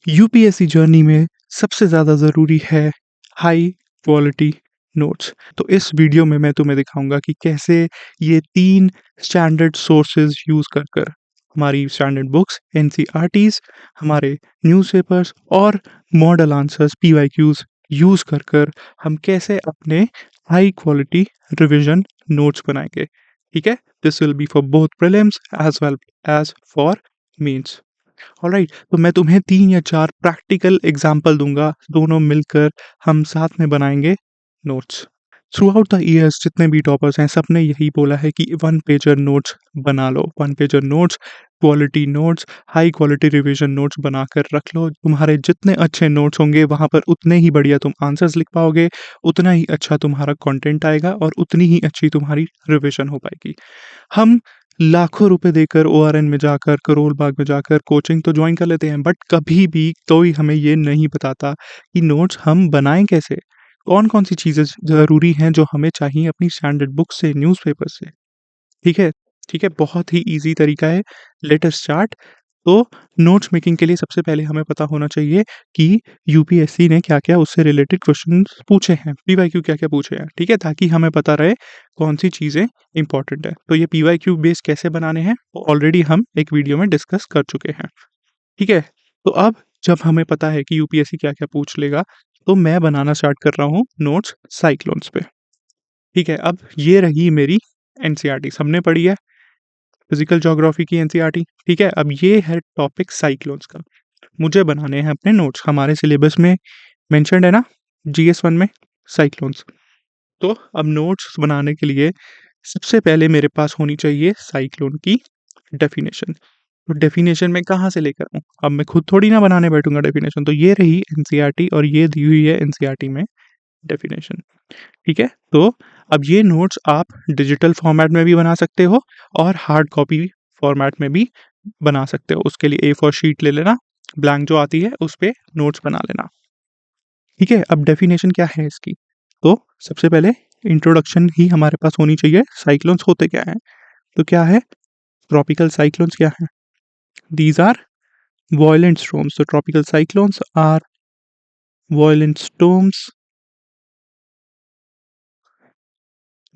UPSC journey में सबसे ज़्यादा ज़रूरी है हाई क्वालिटी नोट्स। तो इस वीडियो में मैं तुम्हें दिखाऊंगा कि कैसे ये 3 स्टैंडर्ड सोर्सेज़ यूज़ कर कर हमारी स्टैंडर्ड बुक्स, एनसीईआरटीज़, हमारे न्यूज़पेपर्स और मॉडल आंसर्स, पीवाईक्यूज़ यूज़ कर कर हम कैसे अपने हाई क्वालिटी रिविज़न नोट्स बनाएँगे। ठीक है? This will be for both prelims as well as for mains. Alright, तो मैं तुम्हें 3 या 4 प्रैक्टिकल एग्जांपल दूँगा, दोनों मिलकर हम साथ में बनाएँगे notes. Through out the years जितने भी टॉपर्स हैं, सबने यही बोला है कि वन पेजर नोट्स बना लो, one pager notes, quality notes, high quality revision notes बनाकर रख लो। तुम्हारे जितने अच्छे नोट्स होंगे, वहाँ पर उतने ही बढ़िया तुम आंसर्स लिख पाओगे, उतना ही अच्छा तुम्हारा कंटेंट आएगा और उतनी ही अच्छी तुम्हारी रिवीजन हो पाएगी। हम लाखों रुपए देकर ओआरएन में जाकर, करोल बाग में जाकर कोचिंग तो जॉइन कर लेते हैं, बट कभी भी कोई हमें ये नहीं बताता कि नोट्स हम बनाएँ कैसे? कौन-कौन सी चीज़ें ज़रूरी हैं जो हमें चाहिए अपनी स्टैंडर्ड बुक से, न्यूज़पेपर से, ठीक है? ठीक है, बहुत ही ईज़ी तरीका है, लेट अस स्टार्ट। तो नोट्स मेकिंग के लिए सबसे पहले हमें पता होना चाहिए कि यूपीएससी ने क्या-क्या उससे रिलेटेड क्वेश्चन्स पूछे हैं, पीवाईक्यू क्या-क्या पूछे हैं, ठीक है? ताकि हमें पता रहे कौन-सी चीज़ें इम्पोर्टेंट है। तो ये पीवाईक्यू बेस कैसे बनाने हैं, वो ऑलरेडी हम एक वीडियो में डिस्कस कर चुके हैं, ठीक है? तो अब जब हमें पता है कि यूपीएससी क्या-क्या पूछ लेगा, तो मैं बनाना स्टार्ट कर रहा हूँ नोट्स साइक्लोन्स पे, ठीक है? अब ये रही मेरी एनसीईआरटी, सबने पढ़ी है, फिज़िकल ज्योग्राफी की एनसीईआरटी, ठीक है? अब ये है टॉपिक साइक्लोन्स का। मुझे बनाने हैं अपने नोट्स, हमारे सिलेबस में मेंशन्ड है ना, जीएस 1 में साइक्लोन्स। तो अब नोट्स बनाने के लिए सबसे पहले मेरे पास होनी चाहिए साइक्लोन की डेफिनेशन। तो डेफिनेशन मैं कहाँ से लेकर आऊँ? अब मैं खुद थोड़ी ना बनाने बैठूँगा डेफिनेशन, तो ये रही एनसीईआरटी और ये दी हुई है एनसीईआरटी में डेफिनेशन, ठीक है? तो अब ये नोट्स आप डिजिटल फॉर्मेट में भी बना सकते हो और हार्ड कॉपी फॉर्मेट में भी बना सकते हो। उसके लिए ए4 शीट ले लेना, ब्लैंक जो आती है उस पे नोट्स बना लेना, ठीक है? अब डेफिनेशन क्या है इसकी? तो सबसे पहले इंट्रोडक्शन ही हमारे पास होनी चाहिए, साइक्लोन्स होते क्या हैं? तो क्या है? ट्रॉपिकल साइक्लोन्स क्या हैं? These are violent storms. So tropical cyclones are violent storms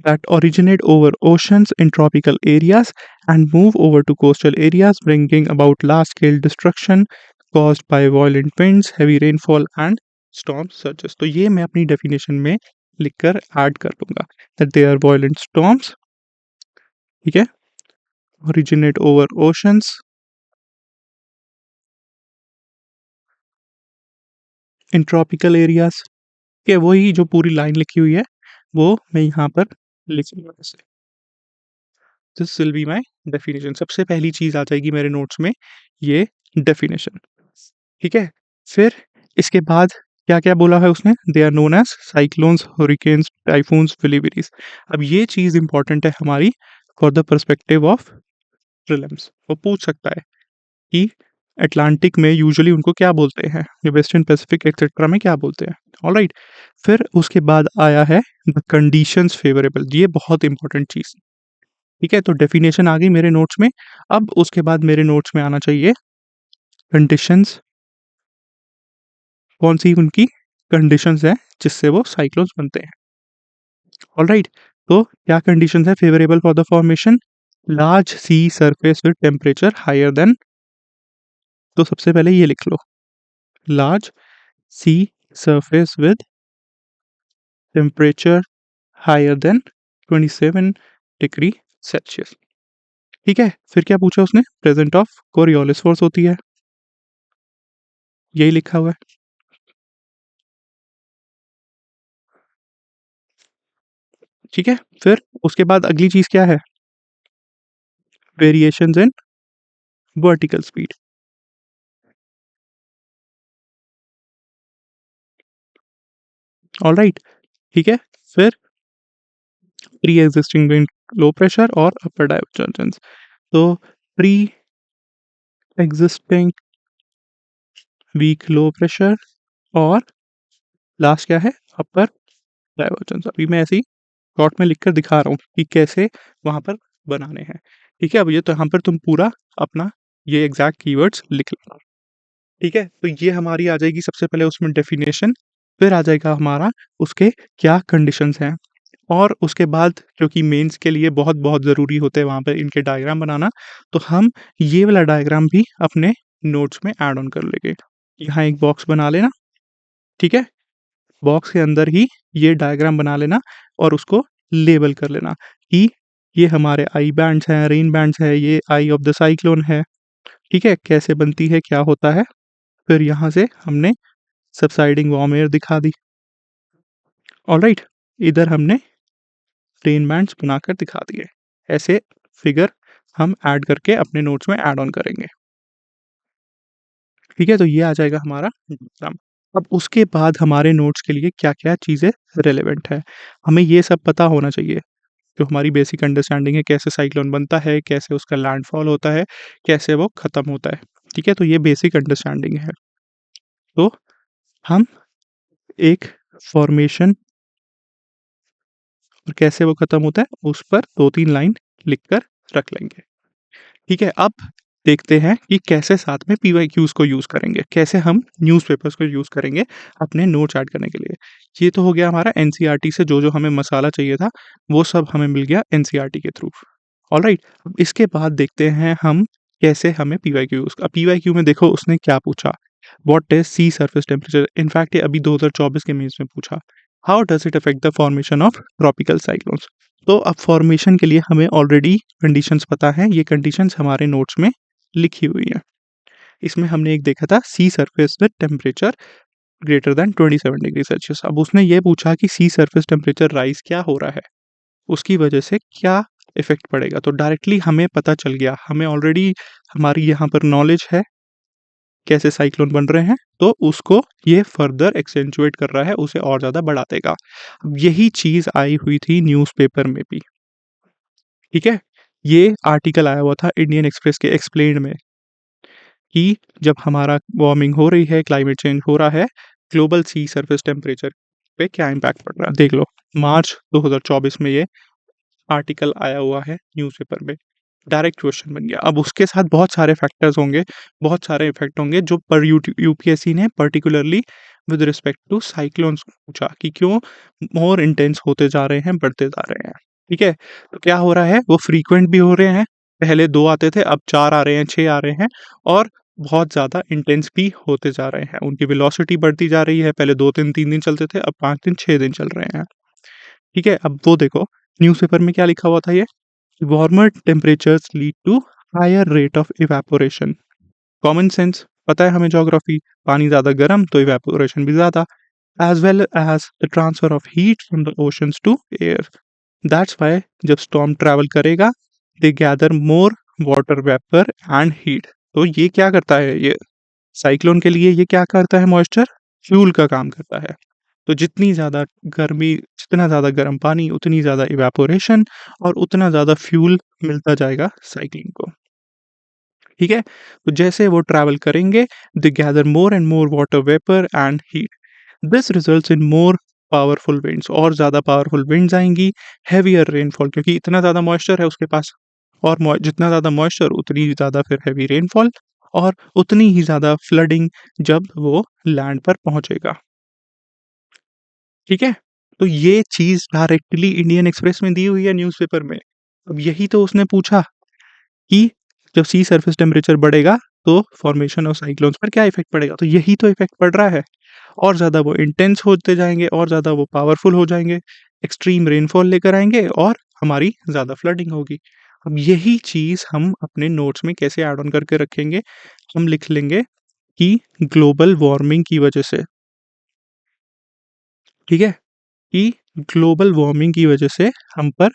that originate over oceans in tropical areas and move over to coastal areas, bringing about large-scale destruction caused by violent winds, heavy rainfall and storm surges. तो ये मैं अपनी definition में लिखकर add कर दूंगा that they are violent storms, ठीक है, originate over oceans in tropical areas, के वही जो पूरी लाइन लिखी हुई है वो मैं यहाँ पर लिख लूँगा ऐसे। This will be my definition. सबसे पहली चीज़ आ जाएगी मेरे नोट्स में ये डेफिनेशन, ठीक है? फिर इसके बाद क्या-क्या बोला है उसने? They are known as cyclones, hurricanes, typhoons, willy willies. अब ये चीज़ इम्पोर्टेंट है हमारी for the perspective of prelims. वो पूछ सकता है कि अटलांटिक में यूजुअली उनको क्या बोलते हैं? या वेस्टर्न पैसिफिक एक्सेट्रा में क्या बोलते हैं? ऑलराइट। फिर उसके बाद आया है द कंडीशंस फेवरेबल। ये बहुत इंपॉर्टेंट चीज़, ठीक है? तो डेफिनेशन आ गई मेरे नोट्स में। अब उसके बाद मेरे नोट्स में आना चाहिए कंडीशंस, कौन-सी उनकी कंडीशंस हैं जिससे वो साइक्लोन्स बनते हैं। ऑलराइट, तो क्या कंडीशंस हैं favourable for the formation? Large sea surface with temperature higher than, तो सबसे पहले ये लिख लो, large sea surface with temperature higher than 27 degree Celsius, ठीक है? फिर क्या पूछा उसने? प्रेजेंट ऑफ कोरियोलिस फोर्स होती है, यही लिखा हुआ है, ठीक है? फिर उसके बाद अगली चीज़ क्या है? Variations in vertical speed, alright, ठीक है? फिर pre existing wind, low pressure और अपर डाइवर्जेंस। तो pre existing weak low pressure और लास्ट क्या है? Upper divergence. अभी मैं ऐसे ही शॉर्ट में लिखकर दिखा रहा हूँ कि कैसे वहाँ पर बनाने हैं, ठीक है? अब ये तो यहाँ पर तुम पूरा अपना ये एग्जैक्ट कीवर्ड्स लिख लेना, ठीक है? तो ये हमारी आ जाएगी सबसे पहले उसमें डेफ़िनेशन, फिर आ जाएगा हमारा उसके क्या कंडीशंस हैं और उसके बाद क्योंकि मेंस के लिए बहुत-बहुत ज़रूरी होते हैं वहाँ पे इनके डायग्राम बनाना, तो हम ये वाला डायग्राम भी अपने नोट्स में ऐड ऑन कर लेंगे। यहाँ एक बॉक्स बना लेना, ठीक है? बॉक्स के अंदर ही ये डायग्राम बना लेना और उसको लेबल कर लेना कि ये हमारे आई बैंड्स हैं, रेन बैंड्स है, ये आई ऑफ द साइक्लोन है, ठीक है? कैसे बनती है, क्या होता है? फिर यहाँ से हमने सबसाइडिंग वार्म एयर दिखा दी। ऑलराइट, इधर हमने रेन बैंड्स बनाकर दिखा दिए। ऐसे फिगर हम ऐड करके अपने नोट्स में ऐड ऑन करेंगे। ठीक है? तो ये आ जाएगा हमारा डायग्राम। अब उसके बाद हमारे नोट्स के लिए क्या-क्या चीज़ें रिलेवेंट है, हमें ये सब पता होना चाहिए। जो हमारी बेसिक अंडरस्टैंडिंग है, कैसे साइक्लोन बनता है, कैसे उसका लैंडफॉल होता है, कैसे वो खत्म होता है। ठीक है? तो ये बेसिक अंडरस्टैंडिंग है। तो हम एक फॉर्मेशन और कैसे वो खत्म होता है, उस पर 2-3 लाइन लिखकर रख लेंगे। ठीक है? अब देखते हैं कि कैसे साथ में पीवाईक्यूज़ को यूज़ करेंगे, कैसे हम न्यूज़पेपर्स को यूज़ करेंगे अपने नोट्स ऐड करने के लिए। ये तो हो गया हमारा एनसीईआरटी से जो-जो हमें मसाला चाहिए था, वो सब हमें मिल गया एनसीईआरटी के थ्रू। ऑलराइट, अब इसके बाद देखते हैं हम कैसे हमें पीवाईक्यू यूज़ अब पीवाईक्यू में देखो उसने क्या पूछा, what is sea surface temperature? In fact ये अभी 2024 के मेंस में पूछा। How does it affect the formation of tropical cyclones? तो अब फॉर्मेशन के लिए हमें ऑलरेडी कंडीशंस पता हैं, ये कंडीशंस हमारे नोट्स में लिखी हुई हैं। इसमें हमने एक देखा था sea surface with temperature greater than 27 degree Celsius. अब उसने ये पूछा कि सी सरफेस टेम्परेचर राइज़ क्या हो रहा है? उसकी वजह से क्या इफ़ेक्ट पड़ेगा? तो डायरेक्टली हमें पता चल गया, हमें ऑलरेडी हमारी यहाँ पर नॉलेज है, कैसे साइक्लोन बन रहे हैं, तो उसको ये फर्दर एक्सेंचुएट कर रहा है, उसे और ज़्यादा बढ़ा देगा। अब यही चीज़ आई हुई थी न्यूज़पेपर में भी, ठीक है? ये आर्टिकल आया हुआ था इंडियन एक्सप्रेस के एक्सप्लेन्ड में कि जब हमारा वार्मिंग हो रही है, क्लाइमेट चेंज हो रहा है, ग्लोबल सी सरफेस टेम्परेचर पे क्या इम्पैक्ट पड़ रहा है? देख लो, मार्च 2024 में ये आर्टिकल आया हुआ है न्यूज़पेपर में। डायरेक्ट क्वेश्चन बन गया। अब उसके साथ बहुत सारे फैक्टर्स होंगे, बहुत सारे इफ़ेक्ट होंगे जो पर यूपीएससी ने particularly with respect to cyclones पूछा कि क्यों मोर इंटेंस होते जा रहे हैं, बढ़ते जा रहे हैं। ठीक है? तो क्या हो रहा है, वो फ्रीक्वेंट भी हो रहे हैं। पहले 2 आते थे, अब 4 आ रहे हैं, 6 आ रहे हैं और बहुत ज़्यादा इंटेंस भी होते जा रहे हैं। उनकी वेलोसिटी बढ़ती जा रही है। पहले 2 दिन, 3 दिन चलते थे, अब 5 दिन, 6 दिन चल रहे हैं। ठीक है? अब वो देखो, न्यूज़पेपर में क्या लिखा हुआ था ये? Warmer temperatures lead to higher rate of evaporation. Common sense, पता है हमें ज्योग्राफी, पानी ज़्यादा गर्म तो इवेपोरेशन भी ज़्यादा, as well as the transfer of heat from the oceans to air. That's why जब स्टॉर्म ट्रैवल करेगा, they gather more water vapour and heat. तो ये क्या करता है, ये साइक्लोन के लिए ये क्या करता है, मॉइस्चर फ्यूल का काम करता है। तो जितना ज़्यादा गर्म पानी, उतनी ज़्यादा इवेपोरेशन और उतना ज़्यादा फ्यूल मिलता जाएगा साइक्लिंग को। ठीक है? तो जैसे वो ट्रैवल करेंगे, दे gather more and more water vapour and heat. This results in more powerful winds, और ज़्यादा पावरफुल विंड्स आएँगी, हेवियर रेनफॉल क्योंकि इतना ज़्यादा मॉइस्चर है उसके पास, और जितना ज़्यादा मॉइस्चर उतनी ही ज़्यादा फिर हेवी रेनफॉल और उतनी ही ज़्यादा फ्लडिंग जब वो लैंड पर पहुँचेगा। ठीक है? तो ये चीज़ डायरेक्टली इंडियन एक्सप्रेस में दी हुई है न्यूज़पेपर में। अब यही तो उसने पूछा कि जब सी सरफेस टेम्परेचर बढ़ेगा, तो फॉर्मेशन ऑफ साइक्लोन्स पर क्या इफ़ेक्ट पड़ेगा? तो यही तो इफ़ेक्ट पड़ रहा है। और ज़्यादा वो इंटेंस होते जाएँगे, और ज़्यादा वो पावरफुल हो जाएँगे, एक्सट्रीम रेनफॉल लेकर आएँगे और हमारी ज़्यादा फ्लडिंग होगी। अब यही चीज़ हम अपने नोट्स में कैसे ऐड ऑन करके रखेंगे? हम लिख लेंगे कि ग्लोबल वार्मिंग की वजह से, ठीक है? कि ग्लोबल वार्मिंग की वजह से हम पर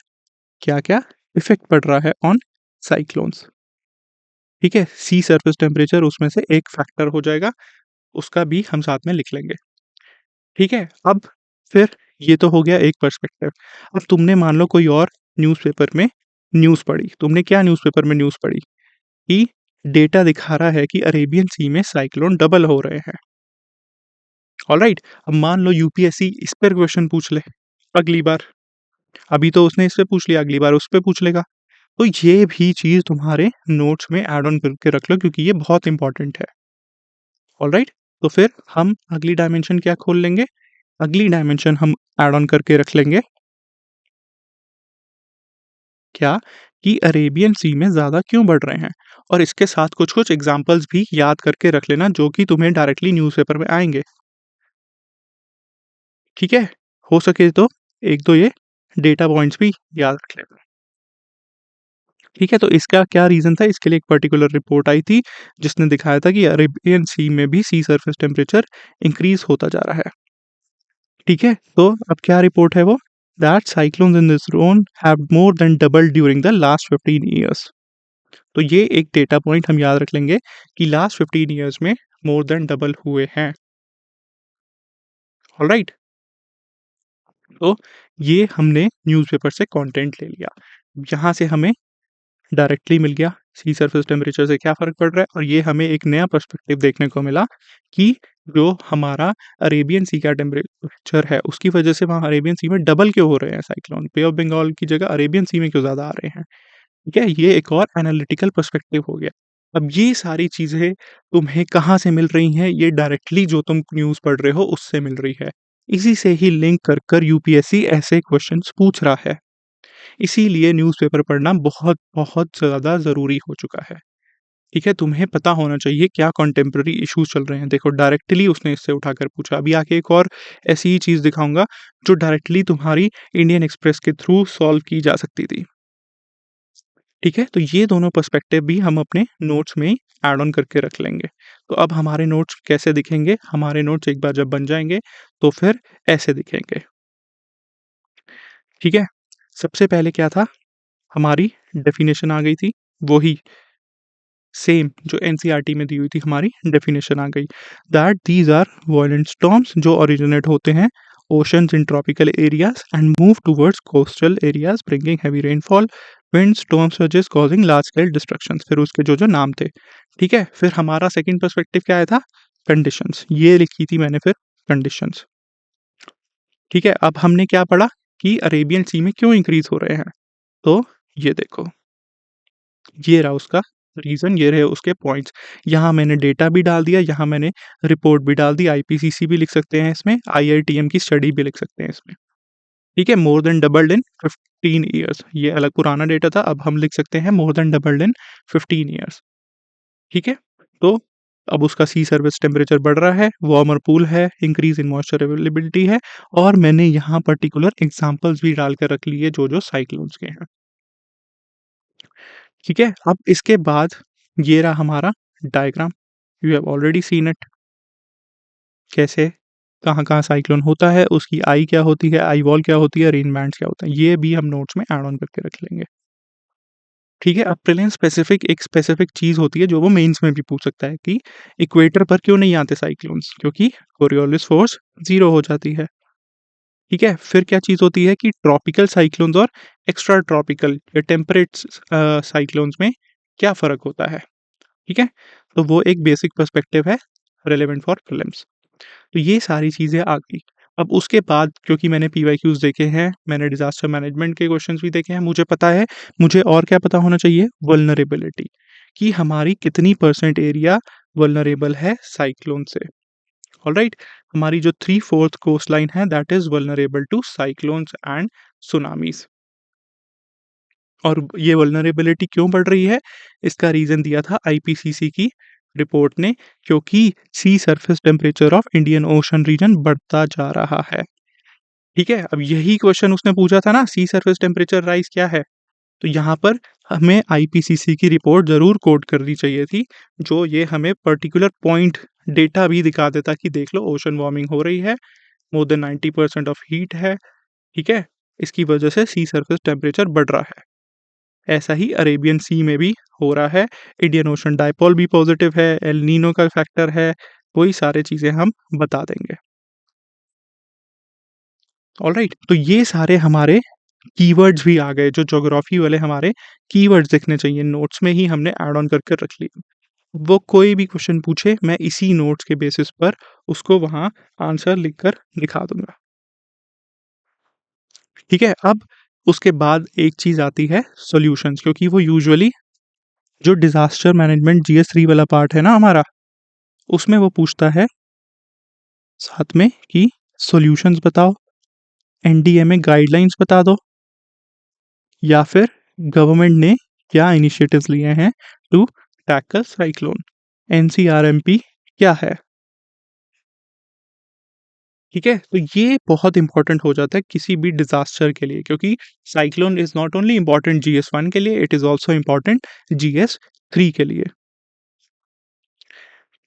क्या-क्या इफ़ेक्ट पड़ रहा है ऑन साइक्लोन्स। ठीक है? सी सरफेस टेम्परेचर उसमें से एक फैक्टर हो जाएगा, उसका भी हम साथ में लिख लेंगे। ठीक है? अब फिर ये तो हो गया एक पर्सपेक्टिव। अब तुमने मान लो कोई और न्यूज़पेपर में न्यूज़ पढ़ी। तुमने क्या न्यूज़पेपर में न्यूज़ पढ़ी कि डेटा दिखा रहा है कि अरेबियन सी में साइक्लोन डबल हो रहे हैं। ऑलराइट? अब मान लो यूपीएससी इस पर क्वेश्चन पूछ ले अगली बार। अभी तो उसने इस पे पूछ लिया, अगली बार उस पे पूछ लेगा। तो ये भी चीज़ तुम्हारे नोट्स में ऐड ऑन करके रख लो क्योंकि ये बहुत इम्पोर्टेंट है। ऑलराइट। तो फिर हम अगली डायमेंशन क्या खोल लेंगे, अगली डायमेंशन हम ऐड ऑन करके रख लेंगे क्या, कि अरेबियन सी में ज़्यादा क्यों बढ़ रहे हैं, और इसके साथ कुछ कुछ एग्जांपल्स भी याद करके रख लेना जो कि तुम्हें डायरेक्टली न्यूज़पेपर में आएंगे। ठीक है, हो सके तो एक दो ये डेटा पॉइंट्स भी याद रख लेना। ठीक है, तो इसका क्या रीज़न था, इसके लिए एक पर्टिकुलर रिपोर्ट आई थी जिसने दिखाया था कि अरेबियन सी में भी सी सरफेस टेम्परेचर इंक्रीज होता जा रहा है। ठीक है, तो अब क्या रिपोर्ट है वो, that cyclones in this zone have more than double during the last 15 years. तो ये एक डेटा पॉइंट हम याद रख लेंगे कि लास्ट 15 ईयर्स में मोर देन डबल हुए हैं। ऑलराइट, तो ये हमने न्यूज़पेपर से कंटेंट ले लिया, यहाँ से हमें डायरेक्टली मिल गया सी सरफेस टेम्परेचर से क्या फ़र्क पड़ रहा है, और ये हमें एक नया पर्सपेक्टिव देखने को मिला कि जो हमारा अरेबियन सी का टेम्परेचर है उसकी वजह से वहाँ अरेबियन सी में डबल क्यों हो रहे हैं साइक्लोन, बे ऑफ बंगाल की जगह अरेबियन सी में क्यों ज़्यादा आ रहे हैं। ठीक है, ये एक और एनालिटिकल पर्सपेक्टिव हो गया। अब ये सारी चीज़ें तुम्हें कहाँ से मिल रही हैं, ये डायरेक्टली जो तुम न्यूज़ पढ़ रहे हो उससे मिल रही है। इसी से ही लिंक कर कर यूपीएससी ऐसे क्वेश्चंस पूछ रहा है। इसीलिए न्यूज़पेपर पढ़ना बहुत बहुत ज़्यादा ज़रूरी हो चुका है। ठीक है, तुम्हें पता होना चाहिए क्या कंटेम्परेरी इश्यूज़ चल रहे हैं। देखो डायरेक्टली उसने इससे उठाकर पूछा। अभी आगे एक और ऐसी ही चीज़ दिखाऊँगा जो डायरेक्टली तुम्हारी इंडियन एक्सप्रेस के थ्रू सॉल्व की जा सकती थी। ठीक है, तो ये दोनों पर्सपेक्टिव भी हम अपने नोट्स में ऐड ऑन करके रख लेंगे। तो अब हमारे नोट्स कैसे दिखेंगे, हमारे नोट्स एक बार जब बन जाएँगे तो फिर ऐसे दिखेंगे। ठीक है, सबसे पहले क्या था, हमारी डेफिनेशन आ गई थी, वही सेम जो एनसीईआरटी में दी हुई थी हमारी डेफिनेशन आ गई, that these are violent storms जो ओरिजिनेट होते हैं oceans in tropical areas and move towards coastal areas bringing heavy rainfall, wind storm surges causing large scale destructions, फिर उसके जो जो नाम थे। ठीक है, फिर हमारा सेकंड पर्सपेक्टिव क्या आया था, कंडीशंस, ये लिखी थी मैंने फिर कंडीशंस। ठीक है, अब हमने क्या पढ़ा कि अरेबियन सी में क्यों इंक्रीज हो रहे हैं, तो ये देखो, ये रहा उसका रीज़न, ये रहे उसके पॉइंट्स। यहाँ मैंने डेटा भी डाल दिया, यहाँ मैंने रिपोर्ट भी डाल दी, आईपीसीसी भी लिख सकते हैं इसमें, आईआईटीएम की स्टडी भी लिख सकते हैं इसमें। ठीक है, मोर देन डबल्ड इन 15 ईयर्स, ये अलग पुराना डेटा था, अब हम लिख सकते हैं मोर देन डबल्ड इन 15 ईयर्स। ठीक है, तो अब उसका सी सर्विस टेम्परेचर बढ़ रहा है, वार्मर पूल है, इंक्रीज इन मॉइस्चर अवेलेबिलिटी है, और मैंने यहाँ पर्टिकुलर एग्जांपल्स भी डाल कर रख लिए जो जो साइक्लोन्स के हैं। ठीक है, अब इसके बाद ये रहा हमारा diagram, you have already seen it, कैसे कहाँ-कहाँ साइक्लोन होता है, उसकी आई क्या होती है, आई वॉल क्या होती है, रेन बैंड्स क्या होता है, ये भी हम नोट्स में ऐड ऑन करके रख लेंगे। ठीक है, अब प्लेन स्पेसिफिक एक स्पेसिफिक चीज़ होती है जो वो मेंस में भी पूछ सकता है कि इक्वेटर पर क्यों नहीं आते साइक्लोन्स, क्योंकि कोरियोलिस फोर्स 0 हो जाती है। ठीक है, फिर क्या चीज़ होती है कि ट्रॉपिकल साइक्लोन्स और एक्स्ट्रा ट्रॉपिकल या टेम्परेट साइक्लोन्स में क्या फ़र्क होता है। ठीक है? तो वो एक बेसिक पर्सपेक्टिव है रिलेवेंट फॉर प्रीलिम्स। तो ये सारी चीज़ें आ गई। अब उसके बाद क्योंकि मैंने पीवाईक्यूज़ देखे हैं, मैंने डिज़ास्टर मैनेजमेंट के क्वेश्चंस भी देखे हैं, मुझे पता है, मुझे और क्या पता होना चाहिए, वल्नरेबिलिटी, कि हमारी कितनी परसेंट एरिया वल्नरेबल है साइक्लोन से। ऑलराइट? हमारी जो 3/4 कोस्ट लाइन है that is vulnerable to cyclones and tsunamis. और ये वल्नरेबिलिटी क्यों बढ़ रही है? इसका रीज़न दिया था आईपीसीसी की रिपोर्ट ने, क्योंकि sea surface temperature of Indian Ocean region बढ़ता जा रहा है। ठीक है? अब यही क्वेश्चन उसने पूछा था ना, सी सरफेस टेम्परेचर राइज़ क्या है? तो यहाँ पर हमें आईपीसीसी की रिपोर्ट ज़रूर कोट करनी चाहिए थी, जो ये हमें पर्टिकुलर पॉइंट डेटा भी दिखा देता कि देख लो ओशन वार्मिंग हो रही है, मोर देन 90% ऑफ हीट है, ठीक है? इसकी वजह से सी सरफेस टेम्परेचर बढ़ रहा है। ऐसा ही अरेबियन सी में भी हो रहा है, इंडियन ओशन डायपोल भी पॉजिटिव है, एल नीनो का फैक्टर है, वही सारी चीज़ें हम बता देंगे। ऑलराइट, तो ये सारे हमारे कीवर्ड्स भी आ गए, जो ज्योग्राफी वाले हमारे कीवर्ड्स दिखने चाहिए, नोट्स में ही हमने ऐड ऑन करके रख लिए। वो कोई भी क्वेश्चन पूछे, मैं इसी नोट्स के बेसिस पर उसको वहाँ आंसर लिख कर दिखा दूँगा। ठीक है? अब उसके बाद एक चीज़ आती है सॉल्यूशंस, क्योंकि वो यूजुअली जो डिज़ास्टर मैनेजमेंट जीएस 3 वाला पार्ट है ना हमारा, उसमें वो पूछता है साथ में कि सॉल्यूशंस बताओ, एनडीएमए गाइडलाइंस बता दो, या फिर गवर्नमेंट ने क्या इनिशिएटिव्स लिए हैं टू टैकल साइक्लोन। एनसीआरएमपी क्या है? ठीक है, तो ये बहुत इंपॉर्टेंट हो जाता है किसी भी डिजास्टर के लिए, क्योंकि cyclone is not only important GS 1 के लिए, it is also important GS 3 के लिए।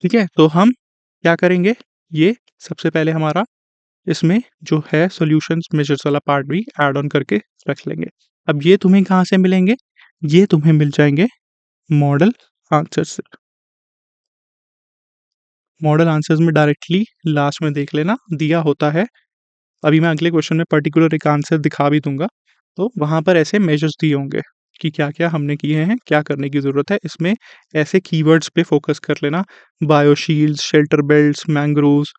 ठीक है, तो हम क्या करेंगे, ये सबसे पहले हमारा इसमें जो है सॉल्यूशंस मेजर्स वाला पार्ट भी ऐड ऑन करके रख लेंगे। अब ये तुम्हें कहाँ से मिलेंगे? ये तुम्हें मिल जाएंगे मॉडल आंसर से। मॉडल आंसर्स में डायरेक्टली लास्ट में देख लेना दिया होता है। अभी मैं अगले क्वेश्चन में पर्टिकुलर एक आंसर दिखा भी दूंगा, तो वहां पर ऐसे मेजर्स दिए होंगे कि क्या क्या हमने किए हैं, क्या करने की ज़रूरत है। इसमें ऐसे कीवर्ड्स पे फोकस कर लेना, बायोशील्ड्स, शेल्टर बेल्ट्स, मैंग्रोव्स।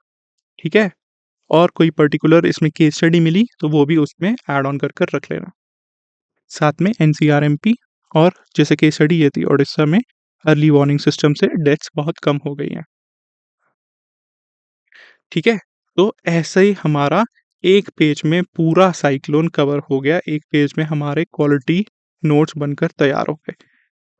ठीक है, और कोई पर्टिकुलर इसमें केस स्टडी मिली तो वो भी उसमें ऐड ऑन कर कर रख लेना। साथ में एनसीआरएमपी, और जैसे केस स्टडी ये थी ओडिशा में अर्ली वार्निंग सिस्टम से डेथ्स बहुत कम हो गई हैं। ठीक है, तो ऐसे ही हमारा एक पेज में पूरा साइक्लोन कवर हो गया, एक पेज में हमारे क्वालिटी नोट्स बनकर तैयार हो गए।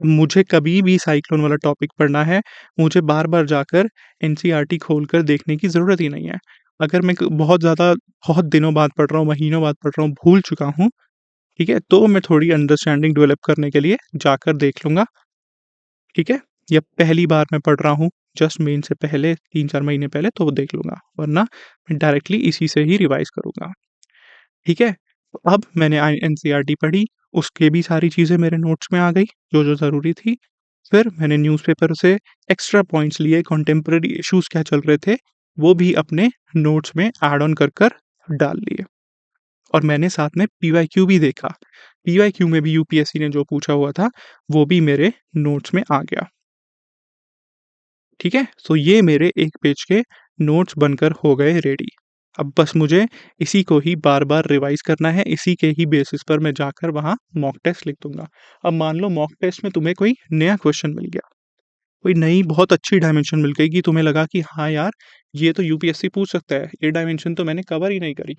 मुझे कभी भी साइक्लोन वाला टॉपिक पढ़ना है, मुझे बार-बार जाकर एनसीईआरटी खोलकर देखने की ज़रूरत ही नहीं है। अगर मैं क बहुत ज़्यादा बहुत दिनों बाद पढ़ रहा हूँ, महीनों बाद पढ़ रहा हूँ, भूल चुका हूँ, ठीक है? तो मैं थोड़ी अंडरस्टैंडिंग डेवलप करने के लिए जाकर देख लूँगा, ठीक है? या पहली बार मैं पढ़ रहा हूँ, जस्ट मेन से पहले 3-4 महीने पहले, तो वो देख लूँगा, वरना मैं डायरेक्टली इसी से ही रिवाइज़ करूँगा, ठीक है? तो अब मैंने एनसीईआरटी पढ़ी, उसके भी सारी चीज़ें मेरे नोट्स में आ गई, जो-जो ज़रूरी थी। फिर मैंने न्यूज़पेपर से एक्स्ट्रा पॉइंट्स लिए, कंटेम्परेरी इश्यूज़ क्या चल रहे थे, वो भी अपने नोट्स में ऐड ऑन कर कर डाल लिए। और मैंने साथ में पीवाईक्यू भी देखा। पीवाईक्यू में भी यूपीएससी ने जो पूछा हुआ था, वो भी मेरे नोट्स में आ गया। ठीक है? सो ये मेरे 1 पेज के नोट्स बनकर हो गए रेडी। अब बस मुझे इसी को ही बार-बार रिवाइज़ करना है, इसी के ही बेसिस पर मैं जाकर वहाँ मॉक टेस्ट लिख दूँगा। अब मान लो मॉक टेस्ट में तुम्हें कोई नया क्वेश्चन मिल गया, कोई नई बहुत अच्छी डायमेंशन मिल गई कि तुम्हें लगा कि हाँ यार, ये तो यूपीएससी पूछ सकता है, ये डायमेंशन तो मैंने कवर ही नहीं करी।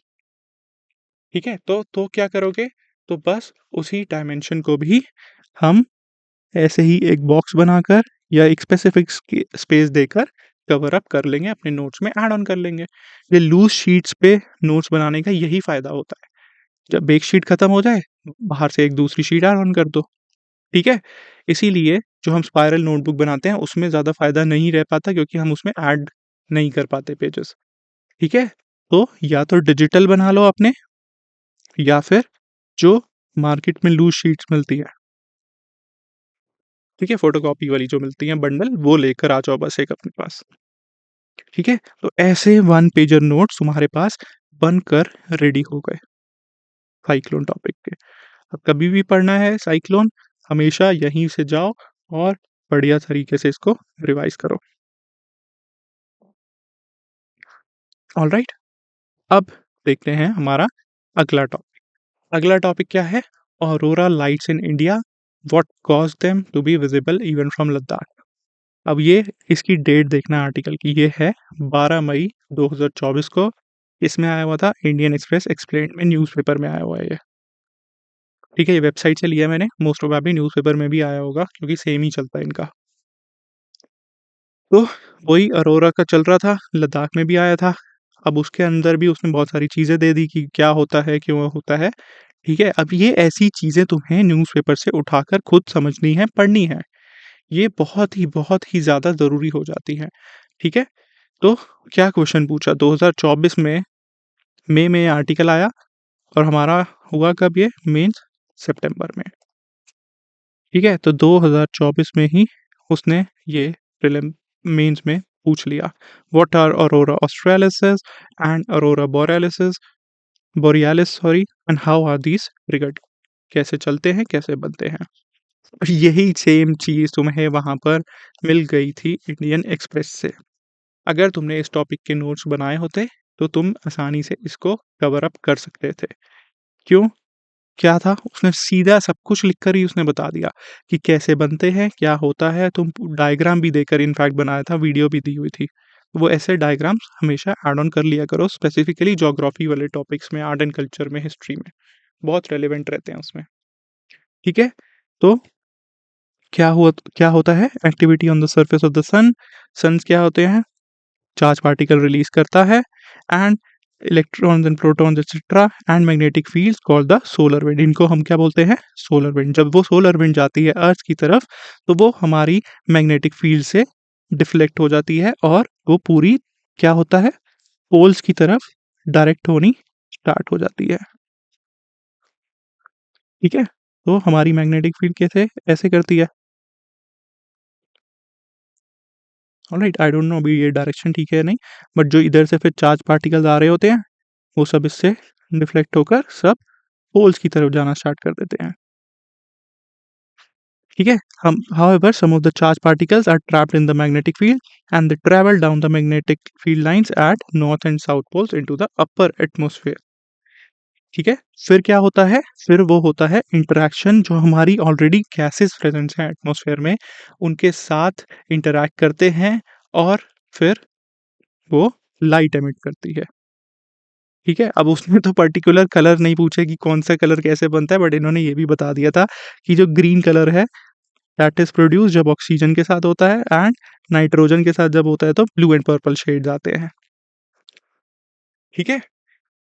ठीक है? तो क्या करोगे? तो बस उसी डायमेंशन को भी हम ऐसे ही एक बॉक्स बनाकर या एक स्पेसिफिक स्पेस देकर कवर अप कर लेंगे, अपने नोट्स में ऐड ऑन कर लेंगे। ये लूज शीट्स पे नोट्स बनाने का यही फ़ायदा होता है। जब एक शीट खत्म हो जाए, बाहर से एक दूसरी शीट ऐड ऑन कर दो, ठीक है? इसीलिए जो हम स्पाइरल नोटबुक बनाते हैं, उसमें ज़्यादा फ़ायदा नहीं रह पाता, क्योंकि हम उसमें ऐड नहीं कर पाते पेजेस, ठीक है? तो या तो डिजिटल बना लो अपने, या फिर जो मार्केट में लूज़ शीट्स मिलती है, ठीक है? फ़ोटोकॉपी वाली जो मिलती हैं बंडल, वो लेकर आ जाओ बस एक अपने पास, ठीक है? तो ऐसे 1 पेजर नोट्स तुम्हारे पास बनकर रेडी हो गए साइक्लोन टॉपिक के। अब कभी भी पढ़ना है साइक्लोन, हमेशा यहीं से जाओ और बढ़िया तरीके से इसको रिवाइज़ करो। ऑलराइट? अब देखते हैं हमारा अगला टॉपिक। अगला टॉपिक क्या है? Aurora lights in India, what caused them to be visible even from Ladakh. अब ये इसकी डेट देखना आर्टिकल की, ये है 12 मई 2024 को। इसमें आया हुआ था, इंडियन एक्सप्रेस एक्सप्लेन्ड में न्यूज़पेपर में आया हुआ है ये। ठीक है, ये वेबसाइट से लिया मैंने, मोस्ट प्रोबेबली न्यूज़पेपर में भी आया होगा क्योंकि सेम ही चलता है इनका। तो वही अरोरा का चल रहा था, लद्दाख में भी आया था। अब उसके अंदर भी उसने बहुत सारी चीज़ें दे दी कि क्या होता है, क्यों होता है, ठीक है? अब ये ऐसी चीज़ें तुम्हें न्यूज़पेपर से उठाकर खुद समझनी है, पढ़नी है। ये बहुत ही ज़्यादा ज़रूरी हो जाती हैं, ठीक है? तो क्या क्वेश्चन पूछा, 2024 में मई में ये आर्टिकल आया, और हमारा हुआ कब ये मेंस? सितंबर में, ठीक है? तो 2024 में ही उसने ये प्रीलिम मेंस में पूछ लिया, what are aurora australis and aurora borealis sorry, and how are these triggered. कैसे चलते हैं, कैसे बनते हैं। और यही सेम चीज़ तुम्हें वहाँ पर मिल गई थी इंडियन एक्सप्रेस से। अगर तुमने इस टॉपिक के नोट्स बनाए होते, तो तुम आसानी से इसको कवर अप कर सकते थे। क्यों? क्या था, उसने सीधा सब कुछ लिखकर ही उसने बता दिया कि कैसे बनते हैं, क्या होता है। तुम डायग्राम भी देकर इनफैक्ट बनाया था, वीडियो भी दी हुई थी। वो ऐसे डायग्राम्स हमेशा ऐड ऑन कर लिया करो, स्पेसिफिकली ज्योग्राफी वाले टॉपिक्स में, आर्ट एंड कल्चर में, हिस्ट्री में, बहुत रेलेवेंट रहते हैं उसमें। ठीक है? तो क्या होता है activity on the surface of the sun. Suns क्या होते हैं, चार्ज पार्टिकल रिलीज करता है, and electrons and protons etcetera and magnetic fields called the solar wind. इनको हम क्या बोलते हैं, सोलर विंड। जब वो सोलर विंड जाती है अर्थ की तरफ, तो वो हमारी मैग्नेटिक फील्ड से डिफ्लेक्ट हो जाती है और वो पूरी क्या होता है, पोल्स की तरफ डायरेक्ट होनी स्टार्ट हो जाती है। ठीक है? तो हमारी मैग्नेटिक फील्ड कैसे ऐसे करती है। ऑलराइट, आई डोंट नो अभी ये डायरेक्शन ठीक है या नहीं, बट जो इधर से फिर चार्ज पार्टिकल्स आ रहे होते हैं, वो सब इससे डिफ्लेक्ट होकर सब पोल्स की तरफ जाना स्टार्ट कर देते हैं। ठीक है? हम however some of the charged particles are trapped in the magnetic field and they travel down the magnetic field lines at north and south poles into the upper atmosphere. ठीक है? फिर क्या होता है, फिर वो होता है इंटरेक्शन, जो हमारी ऑलरेडी गैसेस प्रेजेंट हैं एटमॉस्फेयर में, उनके साथ इंटरैक्ट करते हैं और फिर वो लाइट एमिट करती है। ठीक है? अब उसने तो पर्टिकुलर कलर नहीं पूछे कि कौन सा कलर कैसे बनता है, बट इन्होंने ये भी बता दिया था कि जो ग्रीन कलर है दैट इज प्रोड्यूस जब ऑक्सीजन के साथ होता है, एंड नाइट्रोजन के साथ जब होता है तो ब्लू एंड पर्पल शेड्स आते हैं। ठीक है?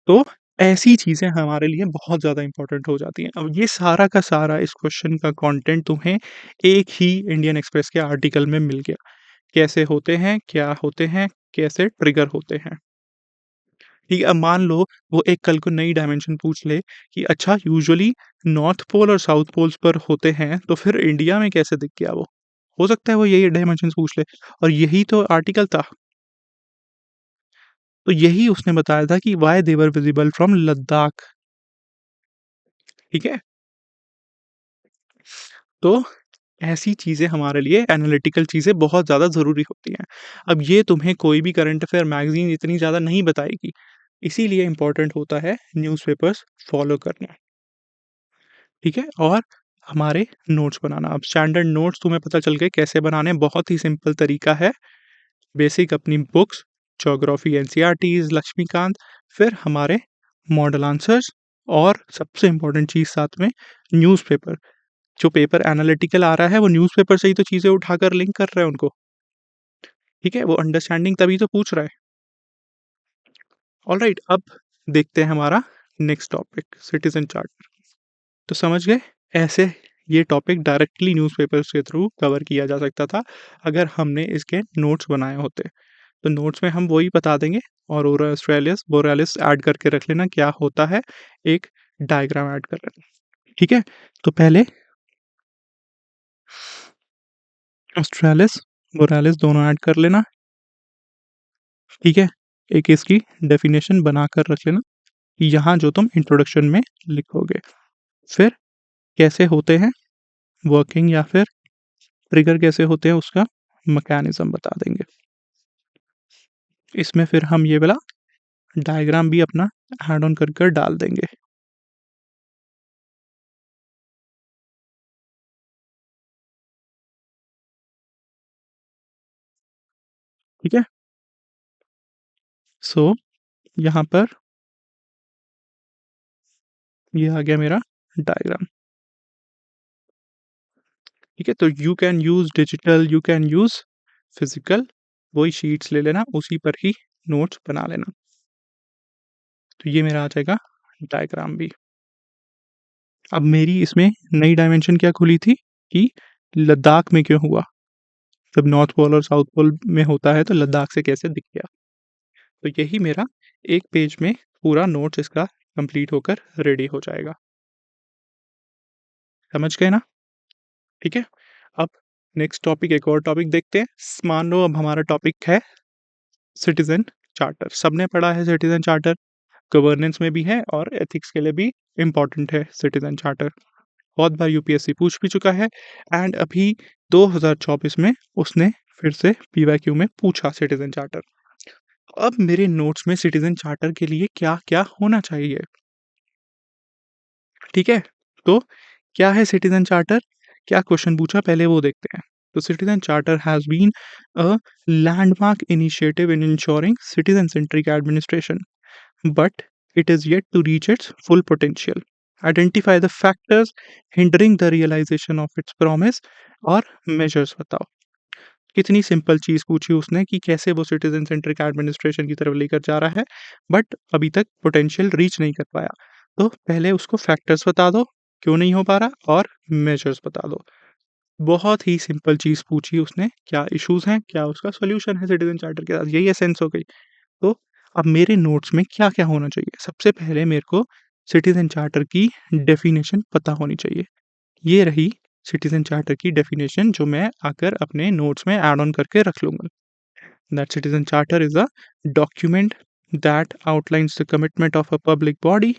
तो ऐसी चीजें हमारे लिए बहुत ज्यादा इंपॉर्टेंट हो जाती हैं। अब ये सारा का सारा इस क्वेश्चन का कंटेंट तुम्हें एक ही इंडियन एक्सप्रेस के आर्टिकल में मिल गया। कैसे होते हैं, क्या होते हैं, कैसे ट्रिगर होते हैं। ठीक है? अब मान लो वो एक कल को नई डायमेंशन पूछ ले कि अच्छा यूजुअली नॉर्थ पोल और साउथ पोल्स पर होते हैं, तो फिर इंडिया में कैसे दिख गया वो। हो सकता है वो यही डायमेंशंस पूछ ले, और यही तो आर्टिकल था। तो यही उसने बताया था कि why they were visible from Ladakh. ठीक है? तो ऐसी चीज़ें हमारे लिए, एनालिटिकल चीज़ें बहुत ज़्यादा ज़रूरी होती हैं। अब ये तुम्हें कोई भी करंट अफेयर मैगज़ीन इतनी ज़्यादा नहीं बताएगी। इसीलिए इम्पोर्टेंट होता है न्यूज़पेपर्स फ़ॉलो करना। ठीक है? और हमारे नोट्स बनाना। अब स्टैंडर्ड नोट्स तुम्हें पता चल गए कैसे बनाने हैं, बहुत ही सिंपल तरीका है। बेसिक अपनी बुक्स, ज्योग्राफी एनसीईआरटीज़, लक्ष्मीकांत, फिर हमारे मॉडल आंसर्स, और सबसे इम्पोर्टेंट चीज़ साथ में न्यूज़पेपर। जो पेपर एनालिटिकल आ रहा है वो न्यूज़पेपर से ही तो चीज़ें उठाकर लिंक कर रहे हैं उनको। ठीक है? वो अंडरस्टैंडिंग तभी तो पूछ रहा है। ऑलराइट, अब देखते हैं हमारा नेक्स्ट टॉपिक, सिटीज़न चार्टर। तो समझ गए? ऐसे ये टॉपिक डायरेक्टली न्यूज़पेपर्स के थ्रू कवर किया जा सकता था अगर हमने इसके नोट्स बनाए होते। तो नोट्स में हम वही बता देंगे, और ऑरोरा ऑस्ट्रेलिस बोरेलिस ऐड करके रख लेना क्या होता है, एक डायग्राम ऐड कर लेना। ठीक है? तो पहले ऑस्ट्रेलिस बोरेलिस दोनों ऐड कर लेना। ठीक है? एक इसकी डेफिनेशन बनाकर रख लेना, यहाँ जो तुम इंट्रोडक्शन में लिखोगे। फिर कैसे होते हैं वर्किंग, या फिर ट्रिगर कैसे होते हैं उसका मैकेनिज्म बता देंगे। इसमें फिर हम ये वाला डायग्राम भी अपना ऐड ऑन कर डाल देंगे। ठीक है? सो यहाँ पर ये आ गया मेरा डायग्राम। ठीक है? तो you can use digital, you can use physical, वही शीट्स ले लेना, उसी पर ही नोट्स बना लेना। तो ये मेरा आ जाएगा डायग्राम भी। अब मेरी इसमें नई डायमेंशन क्या खुली थी कि लद्दाख में क्यों हुआ, जब नॉर्थ पोल और साउथ पोल में होता है तो लद्दाख से कैसे दिख गया। तो यही मेरा एक पेज में पूरा नोट्स इसका कंप्लीट होकर रेडी हो जाएगा। समझ गए ना? ठीक है? अब नेक्स्ट टॉपिक, एक और टॉपिक देखते हैं। मान लो अब हमारा टॉपिक है सिटीजन चार्टर। सबने पढ़ा है सिटीजन चार्टर, गवर्नेंस में भी है और एथिक्स के लिए भी इम्पोर्टेंट है सिटीजन चार्टर। बहुत बार यूपीएससी पूछ भी चुका है, एंड अभी 2024 में उसने फिर से पीवाईक्यू में पूछा सिटीजन चार्टर। अब मेरे नोट्स में सिटीजन चार्टर के लिए क्या क्या होना चाहिए। ठीक है? तो क्या है सिटीज़न चार्टर? क्या क्वेश्चन पूछा पहले वो देखते हैं। तो citizen charter has been a landmark initiative in ensuring citizen centric administration, but it is yet to reach its full potential. Identify the factors hindering the realization of its promise और measures बताओ। कितनी simple चीज़ पूछी उसने कि कैसे वो citizen centric administration की तरफ लेकर जा रहा है, बट अभी तक पोटेंशियल रीच नहीं कर पाया। तो पहले उसको फैक्टर्स बता दो, क्यों नहीं हो पा रहा और मेजर्स बता दो। बहुत ही सिंपल चीज़ पूछी उसने, क्या इश्यूज़ हैं, क्या उसका सॉल्यूशन है सिटीज़न चार्टर के साथ, यही एसेंस हो गई। तो अब मेरे नोट्स में क्या-क्या होना चाहिए? सबसे पहले मेरे को सिटीज़न चार्टर की डेफ़िनेशन पता होनी चाहिए। ये रही सिटीज़न चार्टर की डेफ़िनेशन जो मैं आकर अपने नोट्स में ऐड ऑन करके रख लूँगा। That citizen charter is a document that outlines the commitment of a public body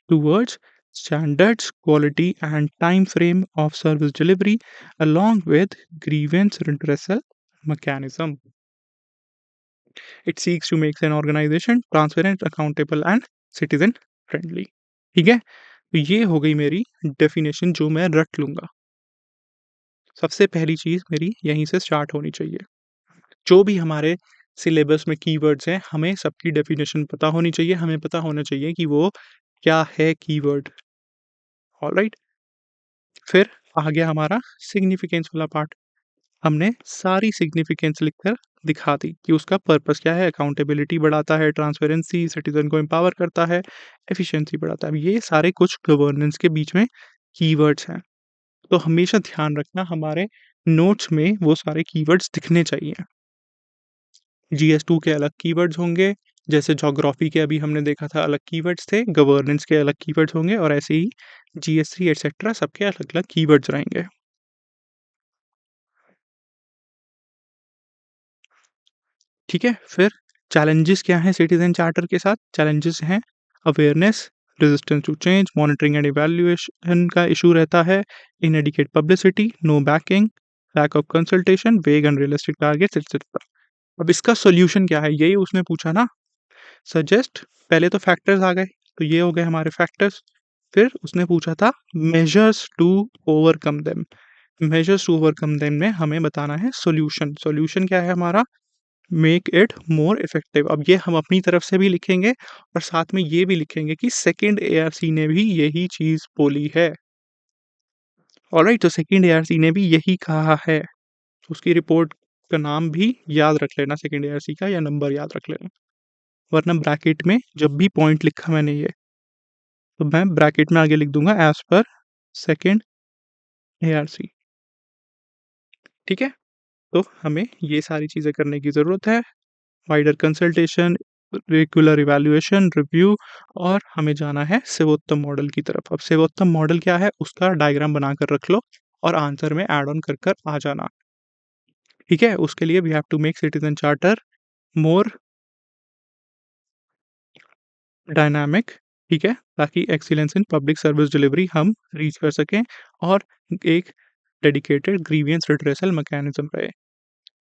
towards standards, quality, and time frame of service delivery, along with grievance redressal mechanism. It seeks to make an organization transparent, accountable, and citizen friendly. ठीक है? तो ये हो गई मेरी definition जो मैं रट लूँगा। सबसे पहली चीज़ मेरी यहीं से स्टार्ट होनी चाहिए। जो भी हमारे सिलेबस में कीवर्ड्स हैं, हमें सबकी डेफिनेशन पता होनी चाहिए, हमें पता होना चाहिए कि वो क्या है कीवर्ड, ऑलराइट? फिर आ गया हमारा सिग्निफिकेंस वाला पार्ट। हमने सारी सिग्निफिकेंस लिखकर दिखा दी कि उसका पर्पस क्या है, अकाउंटेबिलिटी बढ़ाता है, ट्रांसपेरेंसी, सिटीजन को एम्पावर करता है, एफिशिएंसी बढ़ाता है। ये सारे कुछ गवर्नेंस के बीच में कीवर्ड्स हैं। तो हमेशा ध्यान रखना हमारे नोट्स में वो सारे कीवर्ड्स दिखने चाहिए। जीएस2 के अलग कीवर्ड्स होंगे, जैसे ज्योग्राफी के अभी हमने देखा था अलग कीवर्ड्स थे, गवर्नेंस के अलग कीवर्ड्स होंगे और ऐसे ही जीएस3 एटसेट्रा सबके अलग-अलग कीवर्ड्स रहेंगे। ठीक है? फिर चैलेंजेस क्या हैं सिटीज़न चार्टर के साथ? चैलेंजेस हैं awareness, resistance to change, monitoring and evaluation का इश्यू रहता है, inadequate publicity, no backing, lack of consultation, vague unrealistic targets etcetera. अब इसका सॉल्यूशन क्या है? यही उसने पूछा ना, सजेस्ट पहले तो फैक्टर्स आ गए, तो ये हो गए हमारे फैक्टर्स। फिर उसने पूछा था measures to overcome them. Measures to overcome them में हमें बताना है सॉल्यूशन। सॉल्यूशन क्या है हमारा? Make it more effective. अब ये हम अपनी तरफ से भी लिखेंगे और साथ में ये भी लिखेंगे कि सेकंड एआरसी ने भी यही चीज़ बोली है। ऑलराइट, तो सेकंड एआरसी ने भी यही कहा है। उसकी रिपोर्ट का नाम भी याद रख लेना सेकंड एआरसी का या नंबर याद रख लेना। वरना ब्रैकेट में जब भी पॉइंट लिखा मैंने ये, तो मैं ब्रैकेट में आगे लिख दूँगा एज़ पर सेकंड एआरसी। ठीक है? तो हमें ये सारी चीज़ें करने की ज़रूरत है। Wider consultation, regular evaluation, review और हमें जाना है सेवोत्तम मॉडल की तरफ। अब सेवोत्तम मॉडल क्या है, उसका डायग्राम बनाकर रख लो और आंसर में ऐड ऑन कर आ जाना। ठीक है? उसके लिए we have to make citizen charter more dynamic, ठीक है? ताकि excellence in public service delivery हम रीच कर सकें और एक डेडिकेटेड ग्रीवियंस रिड्रेसल मैकेनिज़्म रहे।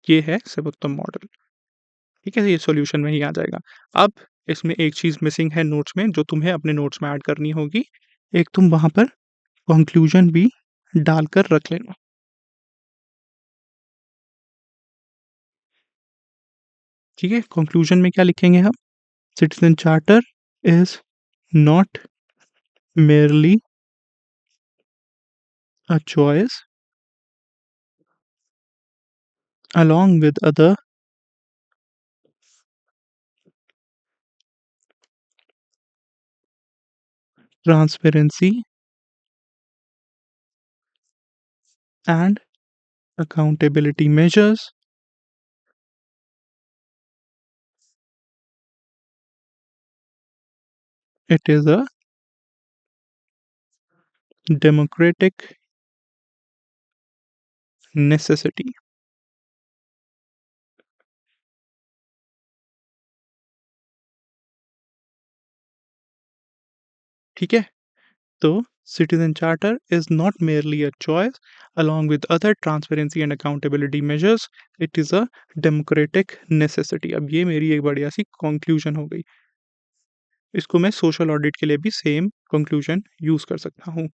ये है सर्वोत्तम मॉडल। ठीक है? ये सॉल्यूशन में ही आ जाएगा। अब इसमें एक चीज़ मिसिंग है नोट्स में जो तुम्हें अपने नोट्स में ऐड करनी होगी। एक तुम वहाँ पर कंक्लूजन भी डालकर रख लेना। ठीक है? कंक्लूजन में क्या लिखेंगे हम? Citizen charter is not merely a choice along with other transparency and accountability measures. It is a democratic necessity. ठीक है? तो citizen charter is not merely a choice along with other transparency and accountability measures. It is a democratic necessity. अब ये मेरी एक बढ़िया सी conclusion हो गई। इसको मैं सोशल ऑडिट के लिए भी सेम कंक्लूजन यूज़ कर सकता हूँ।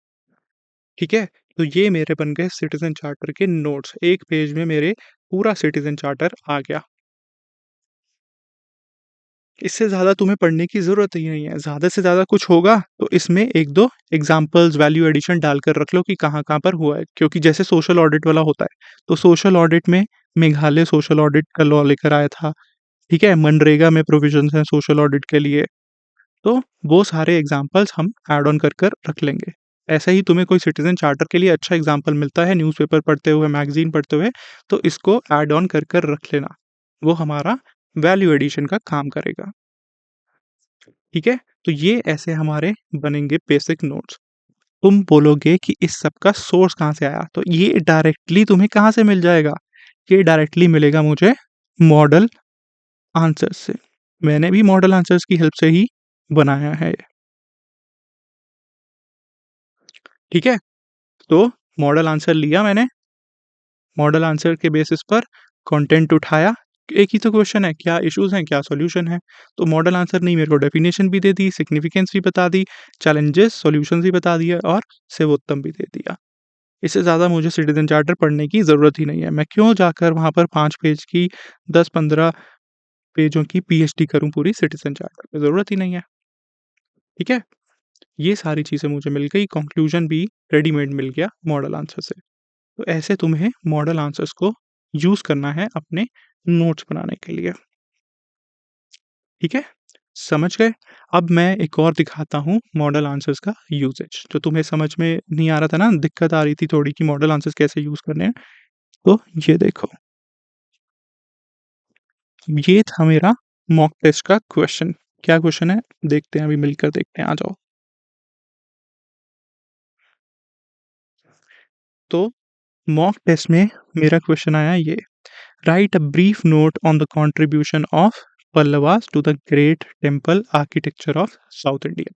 ठीक है? तो ये मेरे बन गए सिटीज़न चार्टर के नोट्स। एक पेज में मेरे पूरा सिटीज़न चार्टर आ गया। इससे ज़्यादा तुम्हें पढ़ने की ज़रूरत ही नहीं है। ज़्यादा से ज़्यादा कुछ होगा तो इसमें 1-2 एग्ज़ाम्पल्स, वैल्यू एडिशन डालकर रख लो कि कहाँ-कहाँ पर हुआ है। क्योंकि जैसे सोशल ऑडिट वाला होता है, तो सोशल ऑडिट में मेघालय सोशल ऑडिट का लॉ लेकर आया था, ठीक है? मनरेगा में प्रोविज़न्स हैं सोशल ऑडिट के लिए। तो वो सारे एग्ज़ाम्पल्स हम ऐड ऑन कर कर रख लेंगे। ऐसे ही तुम्हें कोई सिटीज़न चार्टर के लिए अच्छा एग्ज़ाम्पल मिलता है न्यूज़पेपर पढ़ते हुए, मैगज़ीन पढ़ते हुए, तो इसको ऐड ऑन कर कर रख लेना। वो हमारा वैल्यू एडिशन का काम करेगा। ठीक है? तो ये ऐसे हमारे बनेंगे बेसिक नोट्स। तुम बोलोगे कि इस सब का सोर्स कहाँ से आया? तो ये डायरेक्टली तुम्हें कहाँ से मिल जाएगा? ये डायरेक्टली मिलेगा मुझे मॉडल आंसर्स से। मैंने भी मॉडल आंसर्स की हेल्प से ही बनाया है ये। ठीक है? तो मॉडल आंसर लिया मैंने, मॉडल आंसर के बेसिस पर कंटेंट उठाया। एक ही तो क्वेश्चन है, क्या इश्यूज़ हैं, क्या सॉल्यूशन है? तो मॉडल आंसर ने मेरे को डेफिनिशन भी दे दी, सिग्निफिकेंस भी बता दी, चैलेंजेस, सॉल्यूशंस भी बता दिए और सर्वोत्तम भी दे दिया। इससे ज़्यादा मुझे सिटीज़न चार्टर पढ़ने की ज़रूरत ही नहीं है। मैं क्यों जाकर वहाँ पर 5 पेज की 10-15 पेजों की पीएचडी करूँ पूरी सिटीज़न चार्टर पे, ज़रूरत ही नहीं है। ठीक है? ये सारी चीज़ें मुझे मिल गई, कंक्लूजन भी रेडीमेड मिल गया मॉडल आंसर से। तो ऐसे तुम्हें मॉडल आंसर्स को यूज़ करना है अपने नोट्स बनाने के लिए। ठीक है? समझ गए? अब मैं एक और दिखाता हूँ मॉडल आंसर्स का यूसेज। जो तुम्हें समझ में नहीं आ रहा था ना, दिक्कत आ रही थी थोड़ी कि मॉडल आंसर्स कैसे यूज़ करने हैं, तो ये देखो। ये था मेरा मॉक टेस्ट का क्वेश्चन। क्या क्वेश्चन है? देखते हैं, अभी मिलकर देखते हैं, आ जाओ। तो मॉक टेस्ट में मेरा क्वेश्चन आया ये, write a brief note on the contribution of Pallavas to the great temple architecture of South India.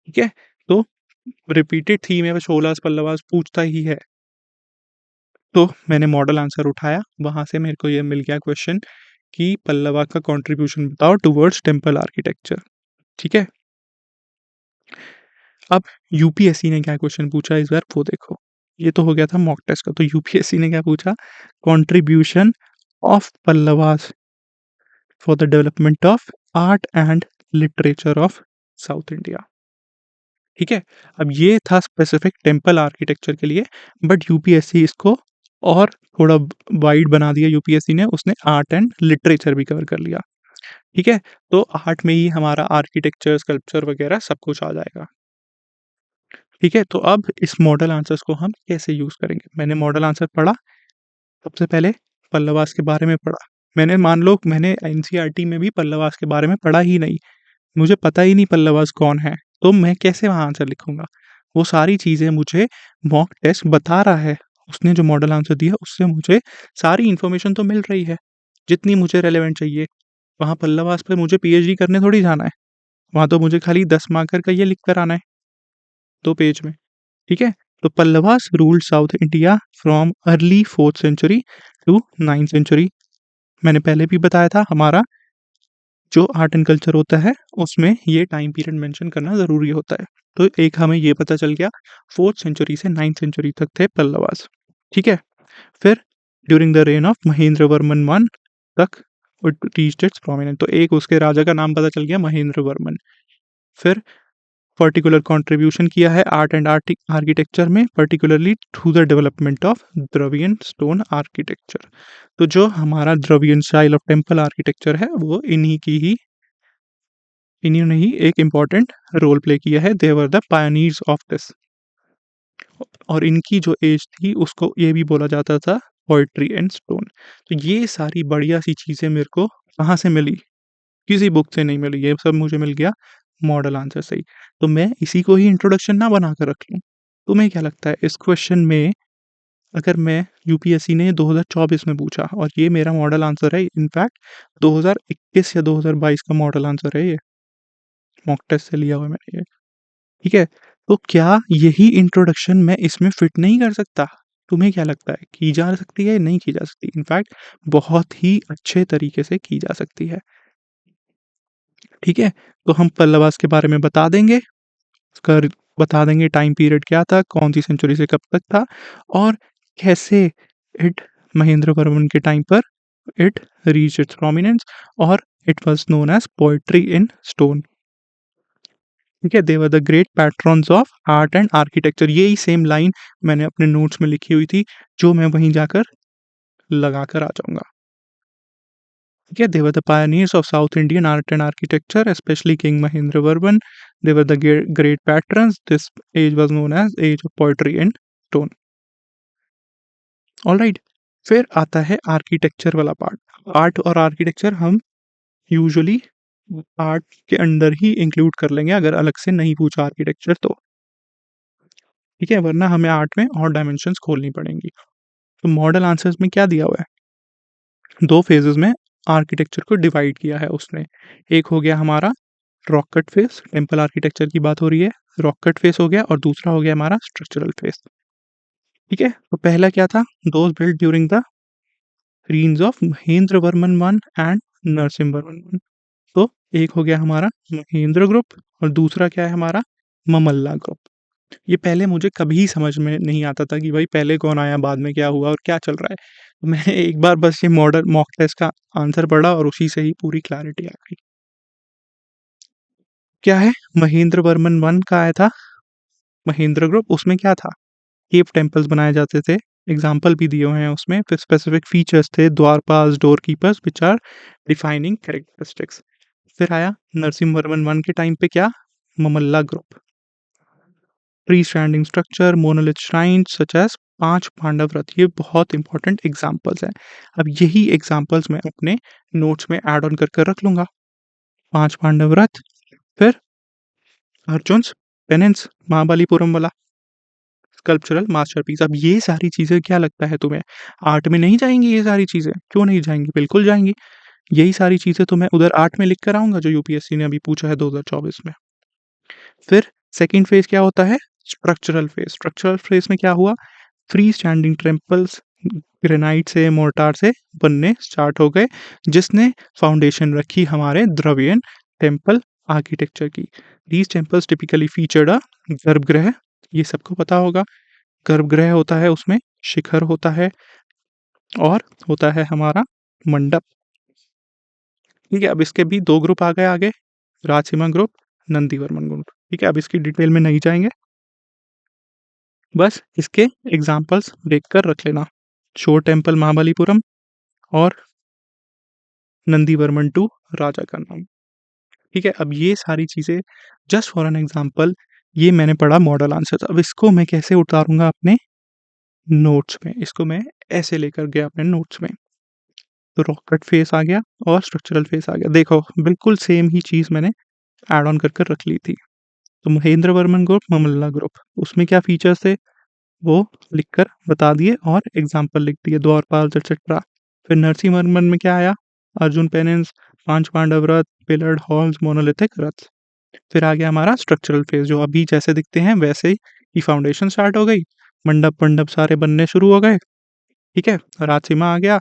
ठीक है? तो रिपीटेड थीम है, छोलास पल्लवास पूछता ही है। तो मैंने मॉडल आंसर उठाया, वहाँ से मेरे को ये मिल गया क्वेश्चन कि पल्लवा का कंट्रीब्यूशन बताओ टुवर्ड्स टेंपल आर्किटेक्चर। ठीक है? अब यूपीएससी ने क्या क्वेश्चन पूछा इस बार वो देखो। ये तो हो गया था मॉक टेस्ट का, तो यूपीएससी ने क्या पूछा? Contribution of Pallavas for the development of art and literature of South India. ठीक है? अब ये था स्पेसिफिक टेंपल आर्किटेक्चर के लिए, बट यूपीएससी इसको और थोड़ा वाइड बना दिया यूपीएससी ने, उसने आर्ट एंड लिटरेचर भी कवर कर लिया। ठीक है? तो आर्ट में ही हमारा आर्किटेक्चर, स्कल्पचर वगैरह सब कुछ आ जाएगा। ठीक है? तो अब इस मॉडल आंसर्स को हम कैसे यूज़ करेंगे? मैंने मॉडल आंसर पढ़ा, सबसे पहले पल्लवास के बारे में पढ़ा। मैंने मान लो मैंने एनसीईआरटी में भी पल्लवास के बारे में पढ़ा ही नहीं। मुझे पता ही नहीं पल्लवास कौन है, तो मैं कैसे वहाँ आंसर लिखूँगा? वो सारी चीज़ें मुझे मॉक टेस्ट बता रहा है। उसने जो मॉडल आंसर दिया उससे मुझे सारी इन्फॉर्मेशन तो मिल रही है, जितनी मुझे रेलेवेंट चाहिए। वहाँ पल्लवास पे मुझे पीएचडी करने थोड़ी जाना है। वहाँ तो मुझे खाली 10 मार्कर का ये लिख कर आना है 2 पेज में। ठीक है? तो Pallavas ruled South India from early 4th century to 9th century. मैंने पहले भी बताया था हमारा जो आर्ट एंड कल्चर होता है उसमें ये टाइम पीरियड मेंशन करना ज़रूरी होता है। तो एक हमें ये पता चल गया 4th सेंचुरी से 9th सेंचुरी तक थे पल्लवास। ठीक है? फिर during the rain of Mahendra Varman one तक इट रीच्ड इट्स प्रोमिनेंस। तो एक उसके राजा का नाम पता चल गया महेंद्र वर्मन। फिर पर्टिकुलर कंट्रीब्यूशन किया है आर्ट एंड आर्किटेक्चर में, particularly to the development of Dravidian stone architecture. तो जो हमारा Dravidian style of temple architecture है वो इन्होंने ही एक इम्पॉर्टेंट रोल प्ले किया है। They were the pioneers of this. और इनकी जो एज थी उसको ये भी बोला जाता था पोएट्री एंड स्टोन। तो ये सारी बढ़िया सी चीज़ें मेरे को कहाँ से मिली? किसी बुक से नहीं मिली, ये सब मुझे मिल गया मॉडल आंसर से ही। तो मैं इसी को ही इंट्रोडक्शन ना बना कर रख लूँ? तुम्हें क्या लगता है इस क्वेश्चन में, अगर मैं यूपीएससी ने 2024 में पूछा और ये मेरा मॉडल आंसर है, इनफैक्ट 2021 या 2022 का मॉडल आंसर है ये, मॉक टेस्ट से लिया हुआ है मैंने ये। ठीक है? तो क्या यही इंट्रोडक्शन मैं इसमें फिट नहीं कर सकता? तुम्हें क्या लगता है की जा सकती है, नहीं की जा सकती? इनफैक्ट बहुत ही अच्छे तरीके से की जा सकती है। ठीक है? तो हम पल्लवास के बारे में बता देंगे, उसका र बता देंगे टाइम पीरियड क्या था, कौन-सी सेंचुरी से कब तक था और कैसे इट महेंद्र वर्मन के टाइम पर इट रीच्ड इट्स प्रोमिनेंस और it was known as poetry in stone. ठीक है? They were the great patrons of art and architecture. यही सेम लाइन मैंने अपने नोट्स में लिखी हुई थी, जो मैं वहीं जाकर लगाकर आ जाऊँगा। ठीक है? They were the pioneers of South Indian art and architecture, specially king Mahendra Varman. They were the great patrons. This age was known as age of poetry in stone. Alright? फिर आता है आर्किटेक्चर वाला पार्ट। आर्ट और architecture हम usually art के under ही include कर लेंगे अगर अलग से नहीं पूछा आर्किटेक्चर तो। ठीक है? वरना हमें आर्ट में और डायमेंशंस खोलनी पड़ेंगी। तो मॉडल आंसर्स में क्या दिया हुआ है? 2 फेजेज़ में आर्किटेक्चर को डिवाइड किया है उसने। एक हो गया हमारा rock cut face, temple architecture की बात हो रही है। रॉक कट फेस हो गया और दूसरा हो गया हमारा स्ट्रक्चरल फेस। ठीक है? तो पहला क्या था? Those built during the reigns of Mahendra Varman I and Narasimha Varman I। तो एक हो गया हमारा महेंद्र ग्रुप और दूसरा क्या है हमारा ममल्ला ग्रुप। ये पहले मुझे कभी समझ में नहीं आता था कि भाई पहले कौन आया, बाद में क्या हुआ और क्या चल रहा है। तो मैंने एक बार बस ये मॉडल मॉक टेस्ट का आंसर पढ़ा और उसी से ही पूरी क्लैरिटी आ गई। क्या है? महेंद्र वर्मन I का आया था महेंद्र ग्रुप, उसमें क्या था? केव टेम्पल्स बनाए जाते थे, एग्ज़ाम्पल भी दिए हुए हैं उसमें, फिर स्पेसिफिक फीचर्स थे, द्वारपाल, door keepers which are defining characteristics. फिर आया नरसिम्हा वर्मन I के टाइम पे क्या? Mamalla group. Free standing structure, monolith shrines such as 5 Pandava rath, ये बहुत इंपॉर्टेंट एग्ज़ाम्पल्स हैं। अब यही एग्ज़ाम्पल्स मैं अपने नोट्स में ऐड ऑन कर कर रख लूँगा। 5 पांडव रथ, फिर अर्जुन्स पेनेंस, महाबलीपुरम वाला स्कल्पचरल मास्टरपीस। अब ये सारी चीज़ें क्या लगता है तुम्हें, आर्ट में नहीं जाएँगी ये सारी चीज़ें? क्यों नहीं जाएँगी? बिल्कुल जाएँगी। यही सारी चीज़ें तो मैं उधर आर्ट में लिख कर आऊँगा जो यूपीएससी ने अभी पूछा है 2024 में। फिर सेकंड फेज़ क्या होता है? Structural phase. स्ट्रक्चरल फेज़ में क्या हुआ? फ्री स्टैंडिंग टेम्पल्स ग्रेनाइट से, मोर्टार से बनने स्टार्ट हो गए, जिसने फाउंडेशन रखी हमारे द्रविडियन टेम्पल आर्किटेक्चर की। दीज टेम्पल्स टिपिकली फीचर्ड अ गर्भगृह, ये सबको पता होगा। गर्भगृह होता है, उसमें शिखर होता है और होता है हमारा मंडप। ठीक है? अब इसके भी 2 ग्रुप आ गए आगे, राजसीमा ग्रुप, नंदीवर्मन ग्रुप। ठीक है? अब इसकी डिटेल में नहीं जाएँगे। बस इसके एग्ज़ाम्पल्स देख कर रख लेना। शोर टेम्पल महाबलीपुरम और नंदीवर्मन II राजा का नाम। ठीक है? अब ये सारी चीज़ें जस्ट फॉर एन एग्ज़ाम्पल, ये मैंने पढ़ा मॉडल आंसर्स। अब इसको मैं कैसे उतारूँगा अपने नोट्स में? इसको मैं ऐसे लेकर गया अपने नोट्स में। तो रॉकेट फेस आ गया और स्ट्रक्चरल फेस आ गया। देखो बिल्कुल सेम ही चीज़ मैंने ऐड ऑन कर कर रख ली थी। तो महेंद्र वर्मन ग्रुप, ममल्ला ग्रुप, उसमें क्या फीचर्स थे वो लिखकर बता दिए और एग्ज़ाम्पल लिख दिए, द्वारपाल एटसेट्रा। फिर नरसिंहवर्मन में क्या आया? अर्जुन पेनेंस, 5 पांडव रथ, पिलर्ड हॉल्स, मोनोलिथिक रथ्स। फिर आ गया हमारा स्ट्रक्चरल फेज़, जो अभी जैसे दिखते हैं वैसे ही फाउंडेशन स्टार्ट हो गई, मंडप-वंडप सारे बनने शुरू हो गए। ठीक है? राजसीमा आ गया,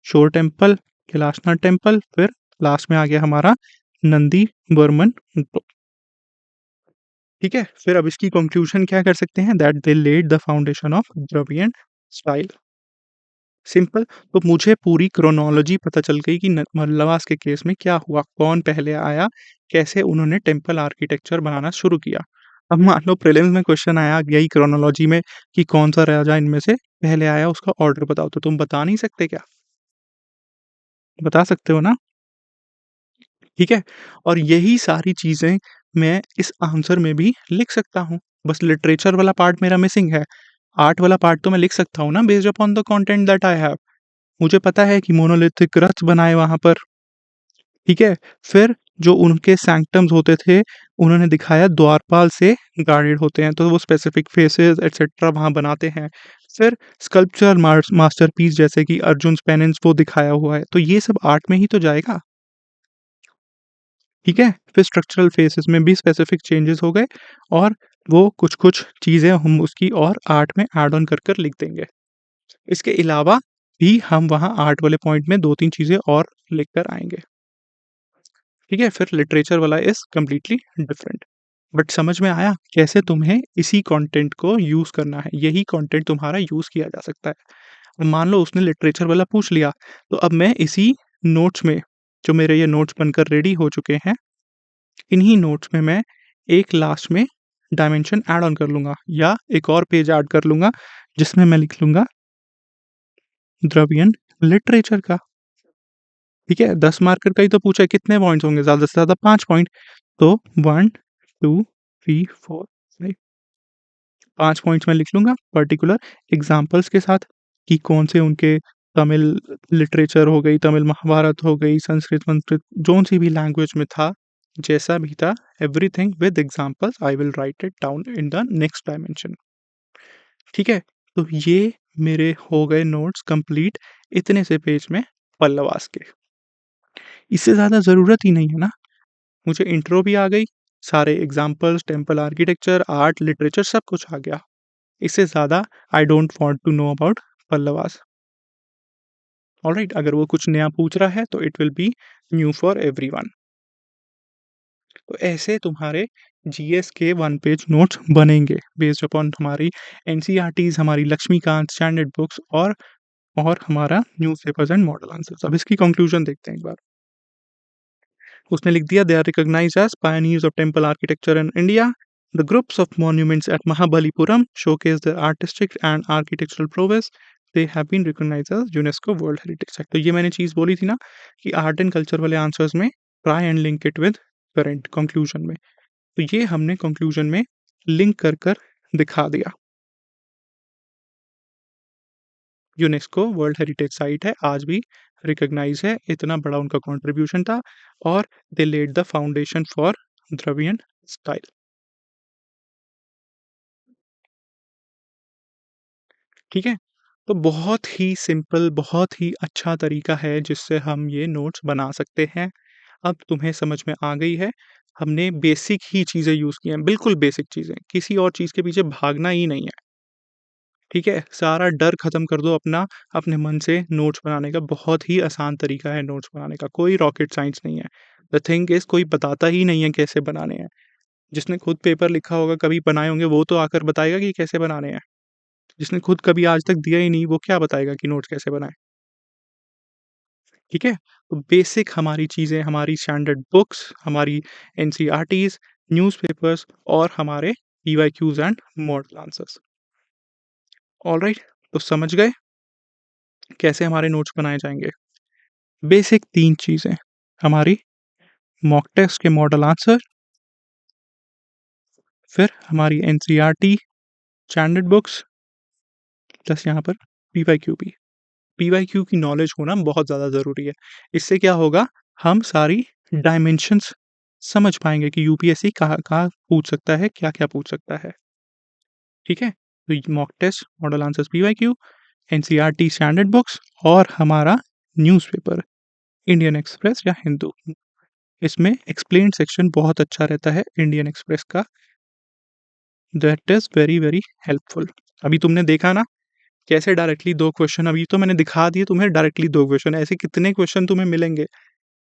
शोर टेम्पल, कैलाशनाथ टेम्पल, फिर लास्ट में आ गया हमारा नंदी वर्मन ग्रुप। ठीक है? फिर अब इसकी कंक्लूजन क्या कर सकते हैं? That they laid the foundation of Dravidian style. Simple. तो मुझे पूरी क्रोनोलॉजी पता चल गई कि न मल्लवास के केस में क्या हुआ, कौन पहले आया, कैसे उन्होंने टेम्पल आर्किटेक्चर बनाना शुरू किया। अब मान लो प्रीलिम्स में क्वेश्चन आया यही क्रोनोलॉजी में कि कौन-सा राजा इनमें से पहले आया, उसका ऑर्डर बताओ, तो तुम बता नहीं सकते क्या? बता सकते हो ना? ठीक है? और यही सारी चीज़ें मैं इस आंसर में भी लिख सकता हूँ। बस लिटरेचर वाला पार्ट मेरा मिसिंग है। आर्ट वाला पार्ट तो मैं लिख सकता हूँ ना based upon the content that I have. मुझे पता है कि मोनोलिथिक रथ बनाए वहाँ पर, ठीक है? फिर जो उनके सैंक्टम्स होते थे, उन्होंने दिखाया द्वारपाल से गार्डेड होते हैं, तो वो स्पेसिफिक फेसेस एटसेट्रा वहाँ बनाते हैं। फिर स्कल्पचर मास्टरपीस जैसे कि अर्जुन्स पेनेंस वो दिखाया हुआ है, तो ये सब आर्ट में ही तो जाएगा। ठीक है? फिर स्ट्रक्चरल फेसेस में भी स्पेसिफिक चेंजेस हो गए और वो कुछ-कुछ चीज़ें हम उसकी और आर्ट में ऐड ऑन कर कर लिख देंगे। इसके अलावा भी हम वहाँ आर्ट वाले पॉइंट में 2-3 चीज़ें और लिख कर आएँगे। ठीक है? फिर लिटरेचर वाला इज़ कंप्लीटली डिफरेंट। बट समझ में आया कैसे तुम्हें इसी कंटेंट को यूज़ करना है, यही कंटेंट तुम्हारा यूज़ किया जा सकता है। अब मान लो उसने लिटरेचर वाला पूछ लिया, तो अब मैं इसी नोट्स में, जो मेरे ये नोट्स बनकर रेडी हो चुके हैं, इन्हीं नोट्स में मैं एक लास्ट में डायमेंशन ऐड ऑन कर लूँगा या एक और पेज ऐड कर लूँगा, जिसमें मैं लिख लूँगा द्रवियन लिटरेचर का। ठीक है? 10 मार्कर का ही तो पूछा है, कितने पॉइंट्स होंगे? ज़्यादा से ज़्यादा 5 पॉइंट। तो 1, 2, 3, 4, 5, 5 पॉइंट्स मैं लिख लूँगा पर्टिकुलर एग्ज़ाम्पल्स के साथ कि कौन से उनके तमिल लिटरेचर हो गई, तमिल महाभारत हो गई, संस्कृत-वंस्कृत जौन-सी भी लैंग्वेज में था, जैसा भी था, everything with examples I will write it down in the next dimension. ठीक है? तो ये मेरे हो गए नोट्स कंप्लीट इतने से पेज में पल्लवास के। इससे ज़्यादा ज़रूरत ही नहीं है ना। मुझे इंट्रो भी आ गई, सारे examples, temple architecture, art, literature सब कुछ आ गया। इससे ज़्यादा I don't want to know about Pallavas. Alright? अगर वो कुछ नया पूछ रहा है तो it will be new for everyone. तो ऐसे तुम्हारे जीएस के 1 पेज नोट्स बनेंगे बेस्ड अपॉन हमारी एनसीईआरटीज़, हमारी लक्ष्मीकांत स्टैंडर्ड बुक्स और हमारा न्यूज़पेपर्स एंड मॉडल आंसर्स। अब इसकी कंक्लूजन देखते हैं एक बार। उसने लिख दिया, they are recognised as pioneers of temple architecture in India. The groups of monuments at Mahabalipuram showcase their artistic and architectural prowess. They have been recognized as UNESCO world heritage site. तो ये मैंने चीज़ बोली थी ना कि आर्ट एंड कल्चर वाले answers में try and link it with current conclusion में। तो ये हमने कंक्लूजन में लिंक कर दिखा दिया। यूनेस्को वर्ल्ड हेरिटेज साइट है, आज भी रिकॉग्नाइज है, इतना बड़ा उनका कंट्रीब्यूशन था और they laid the foundation for Dravidian style. ठीक है? तो बहुत ही सिंपल, बहुत ही अच्छा तरीका है जिससे हम ये नोट्स बना सकते हैं। अब तुम्हें समझ में आ गई है, हमने बेसिक ही चीज़ें यूज़ की हैं, बिल्कुल बेसिक चीज़ें, किसी और चीज़ के पीछे भागना ही नहीं है। ठीक है? सारा डर खत्म कर दो अपना, अपने मन से नोट्स बनाने का, बहुत ही आसान तरीका है नोट्स बनाने का, कोई रॉकेट साइंस नहीं है। द थिंग इज़ कोई बताता ही नहीं है कैसे बनाने हैं। जिसने खुद पेपर लिखा होगा, कभी बनाए होंगे, वो तो आकर बताएगा कि कैसे बनाने हैं। जिसने खुद कभी आज तक दिया ही नहीं, वो क्या बताएगा कि नोट्स कैसे बनाएँ? ठीक है? तो बेसिक हमारी चीज़ें, हमारी स्टैंडर्ड बुक्स, हमारी एनसीईआरटीज़, न्यूज़पेपर्स और हमारे PYQs and model answers. Alright? तो समझ गए कैसे हमारे नोट्स बनाए जाएँगे? बेसिक 3 चीज़ें, हमारी मॉक टेस्ट के मॉडल आंसर, फिर हमारी एनसीईआरटी स्टैंडर्ड बुक्स प्लस यहाँ पर पीवाईक्यू भी। पीवाईक्यू की नॉलेज होना बहुत ज़्यादा ज़रूरी है। इससे क्या होगा, हम सारी डायमेंशंस समझ पाएँगे कि यूपीएससी कहाँ-कहाँ पूछ सकता है, क्या-क्या पूछ सकता है। ठीक है? तो ये mock test, model answers PYQ, NCERT standard books और हमारा न्यूज़पेपर, इंडियन एक्सप्रेस या हिंदू। इसमें एक्सप्लेन्ड सेक्शन बहुत अच्छा रहता है इंडियन एक्सप्रेस का, that is very, very helpful. अभी तुमने देखा ना कैसे डायरेक्टली 2 क्वेश्चन, अभी तो मैंने दिखा दिए तुम्हें डायरेक्टली 2 क्वेश्चन, ऐसे कितने क्वेश्चन तुम्हें मिलेंगे।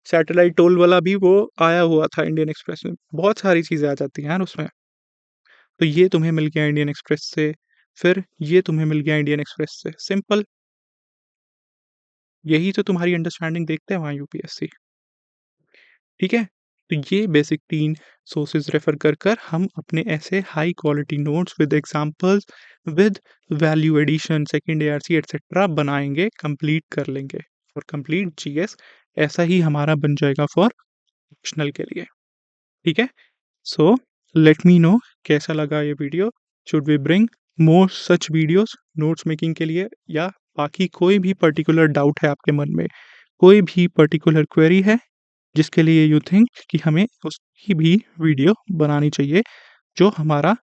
सैटेलाइट टोल वाला भी वो आया हुआ था इंडियन एक्सप्रेस में, बहुत सारी चीज़ें आ जाती हैं यार उसमें। तो ये तुम्हें मिल गया इंडियन एक्सप्रेस से, फिर ये तुम्हें मिल गया इंडियन एक्सप्रेस से, सिंपल। यही तो तुम्हारी अंडरस्टैंडिंग देखते हैं वहाँ यूपीएससी। ठीक है? तो ये बेसिक 3 सोर्सेज़ रेफ़र कर हम अपने ऐसे high quality notes with examples, with value addition, second ARC etcetera बनाएँगे, कंप्लीट कर लेंगे और कंप्लीट जीएस ऐसा ही हमारा बन जाएगा फॉर ऑप्शनल के लिए। ठीक है? सो लेट मी नो कैसा लगा ये video? Should we bring more such videos notes making के लिए, या बाकी कोई भी पर्टिकुलर डाउट है आपके मन में, कोई भी पर्टिकुलर क्वेरी है जिसके लिए यू थिंक कि हमें उसकी भी वीडियो बनानी चाहिए, जो हमारा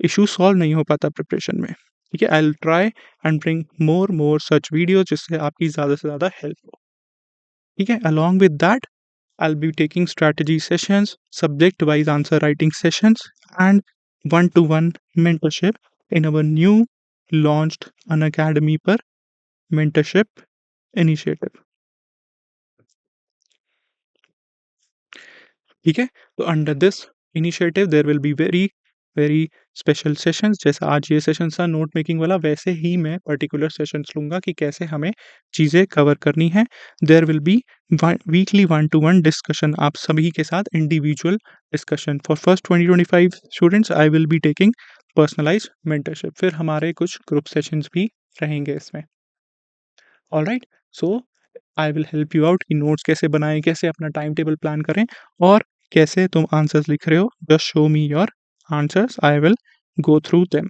इश्यू सॉल्व नहीं हो पाता प्रिपरेशन में। ठीक है? I will try and bring more such video जिससे आपकी ज़्यादा से ज़्यादा हेल्प हो। ठीक है? Along with that I'll be taking strategy sessions, subject wise answer writing sessions, and one to one mentorship in our new launched Unacademy per mentorship initiative. ठीक है? तो under this initiative there will be very, very special sessions. जैसा आज ये session था note making वाला, वैसे ही मैं पर्टिकुलर सेशंस लूँगा कि कैसे हमें चीज़ें कवर करनी है। There will be weekly 1 to 1 discussion आप सभी के साथ individual discussion. For first 2025 students I will be taking personalised mentorship. फिर हमारे कुछ ग्रुप सेशंस भी रहेंगे इसमें। Alright, so I will help you out कि नोट्स कैसे बनाएं, कैसे अपना टाइम टेबल प्लान करें और कैसे तुम आंसर्स लिख रहे हो। Just show me your answers, I will go through them.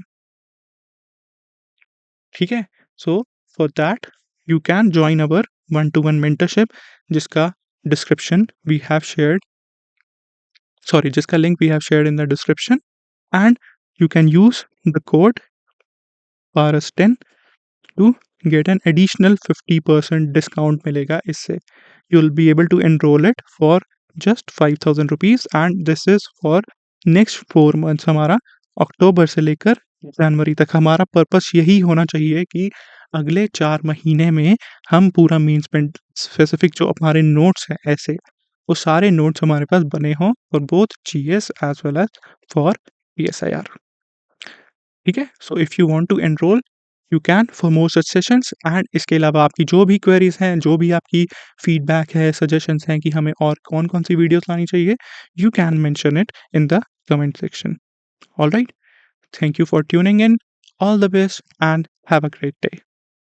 ठीक है, so for that you can join our 1 to 1 mentorship, जिसका description we have shared, sorry, जिसका link we have shared in the description, and you can use the code पारस10 to get an additional 50% discount मिलेगा इससे। You'll be able to enroll it for just 5,000 rupees and this is for next 4 months। हमारा अक्टूबर से लेकर जनवरी तक हमारा purpose यही होना चाहिए कि अगले 4 महीने में हम पूरा मीन्स पेंट स्पेसिफिक जो हमारे नोट्स हैं ऐसे, वो सारे नोट्स हमारे पास बने हों for both GS as well as for PSIR. ठीक है, so if you want to enrol you can for more such sessions. And इसके अलावा आपकी जो भी क्वेरीज हैं, जो भी आपकी फीडबैक है, सजेशंस हैं कि हमें और कौन कौन सी वीडियोस लानी चाहिए, you can mention it in the comment section. Alright, thank you for tuning in, all the best and have a great day.